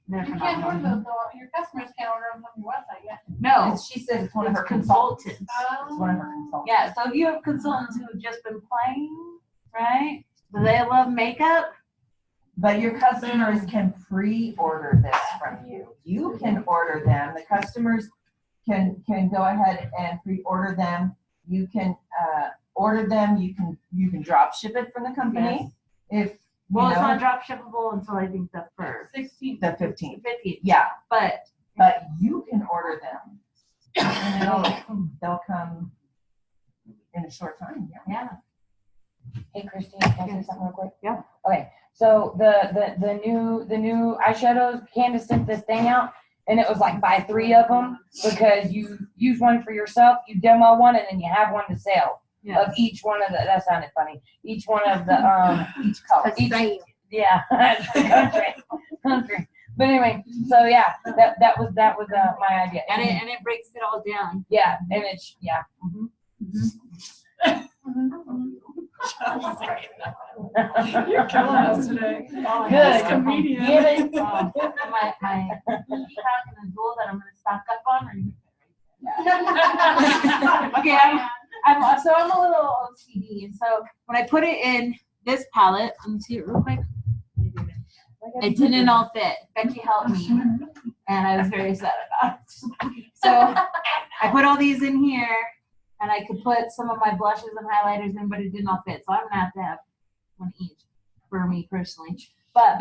they're You can't order phenomenal. those though. Your customers can't order them from your website yet. No, She said it's one of it's her consultants. consultants. It's one of her consultants. Yeah, so if you have consultants who have just been playing, right? Do they love makeup? But your customers can pre-order this from you. You can order them. The customers can go ahead and pre-order them. You can order them. You can drop ship it from the company. If Well, it's not drop shippable until I think the first. 16. the 15th. 15th. Yeah, But but you can order them, and they'll come in a short time. Yeah. yeah. Hey Christine, can I say something real quick? Yeah. Okay, so the new eyeshadows, Candace sent this thing out, and it was like buy 3 of them because you use one for yourself, you demo one, and then you have one to sell of each one of the. That sounded funny. Each one of the Each color. yeah, country. But anyway, so yeah, that was my idea. And it breaks it all down. Yeah, and it's You're killing us today. Good. Comedian. Get it? My peacock and the jewel that I'm gonna stock up on. Or you okay, I'm a little OCD, and so when I put it in this palette, let me see it real quick. It didn't all fit. Becky helped me, and I was very sad about it. So I put all these in here, and I could put some of my blushes and highlighters in, but it didn't all fit. So I'm gonna have to have one each for me personally. But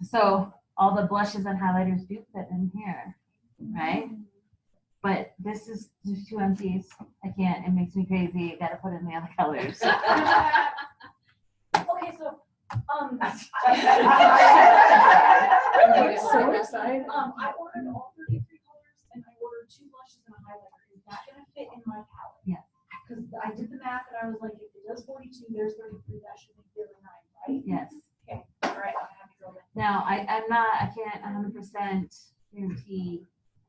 so all the blushes and highlighters do fit in here, right? But this is just 2 empties. I can't. It makes me crazy. I gotta put in the other colors. Okay, so, I'm so excited. I ordered all 33 colors and I ordered 2 blushes and a highlighter. Is that gonna fit in my palette? Yeah. Because I did the math and I was like, if it does 42, there's 33, that should be 39, right? Yes. Okay, all right, I'm happy to go with Now I can't 100% guarantee.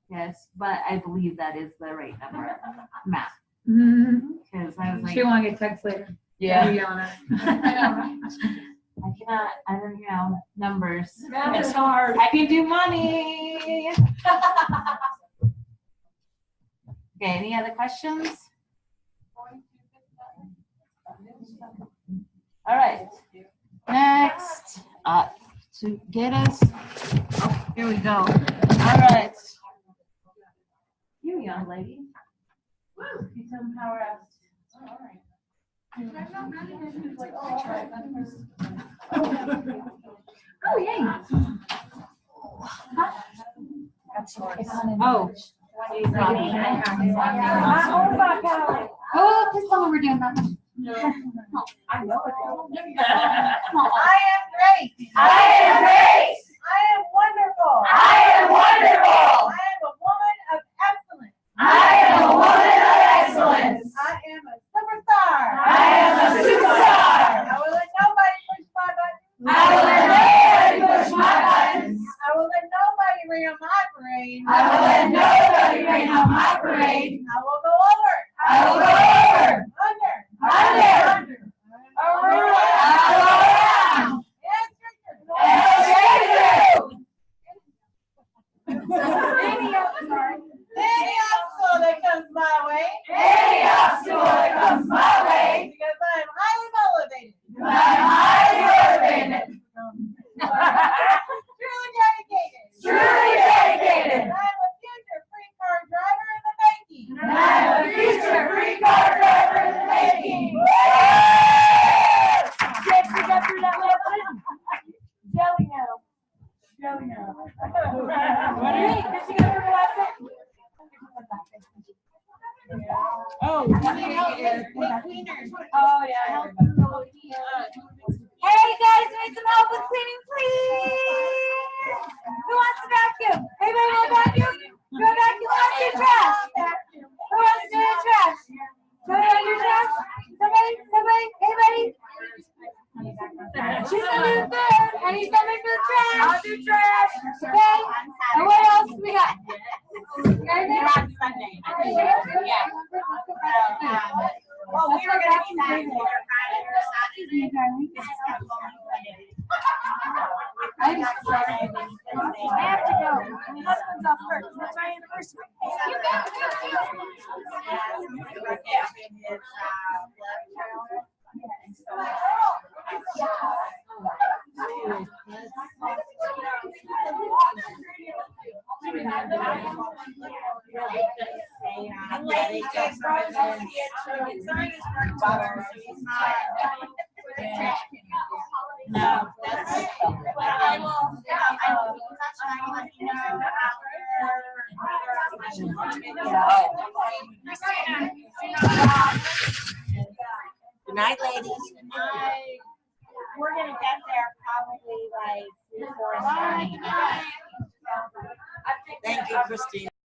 Yes, but I believe that is the right number. Math. Because I was like, She won't get text later. yeah. I don't know, numbers. Math is hard. I can do money. Okay, any other questions? All right. Next up to get us. Oh, here we go. All right. You young lady. Woo, you some power ups. All right. Oh, yay. Oh. Oh, please tell me we're doing that. I know it. I am great. I am great. I am wonderful. I am wonderful. I am a woman of excellence. I am a woman of excellence. I am a superstar. I am a superstar. I will let nobody push my buttons. I will let nobody push my buttons. I will let nobody rain on my parade. I will let nobody rain on my parade. I will go over. I will go over. Under. Under. Around. Around. And And straight Oh, yeah. Hey guys, need some help with cleaning, please? Who wants to vacuum? Anybody want to vacuum? Go vacuum. Who wants to do trash? Who wants to do the trash? Somebody want to do trash? Somebody, anybody? She's gonna do good. I need somebody for the trash. I'll do trash. Okay. And what else do we got? Anything? Sunday. Yeah. Well, we were gonna be back either Friday or Saturday. I have to go. My husband's up first. It's my anniversary. No, that's I will. Good night, ladies. Good night. We're gonna get there probably like before 9. Thank you, Christine.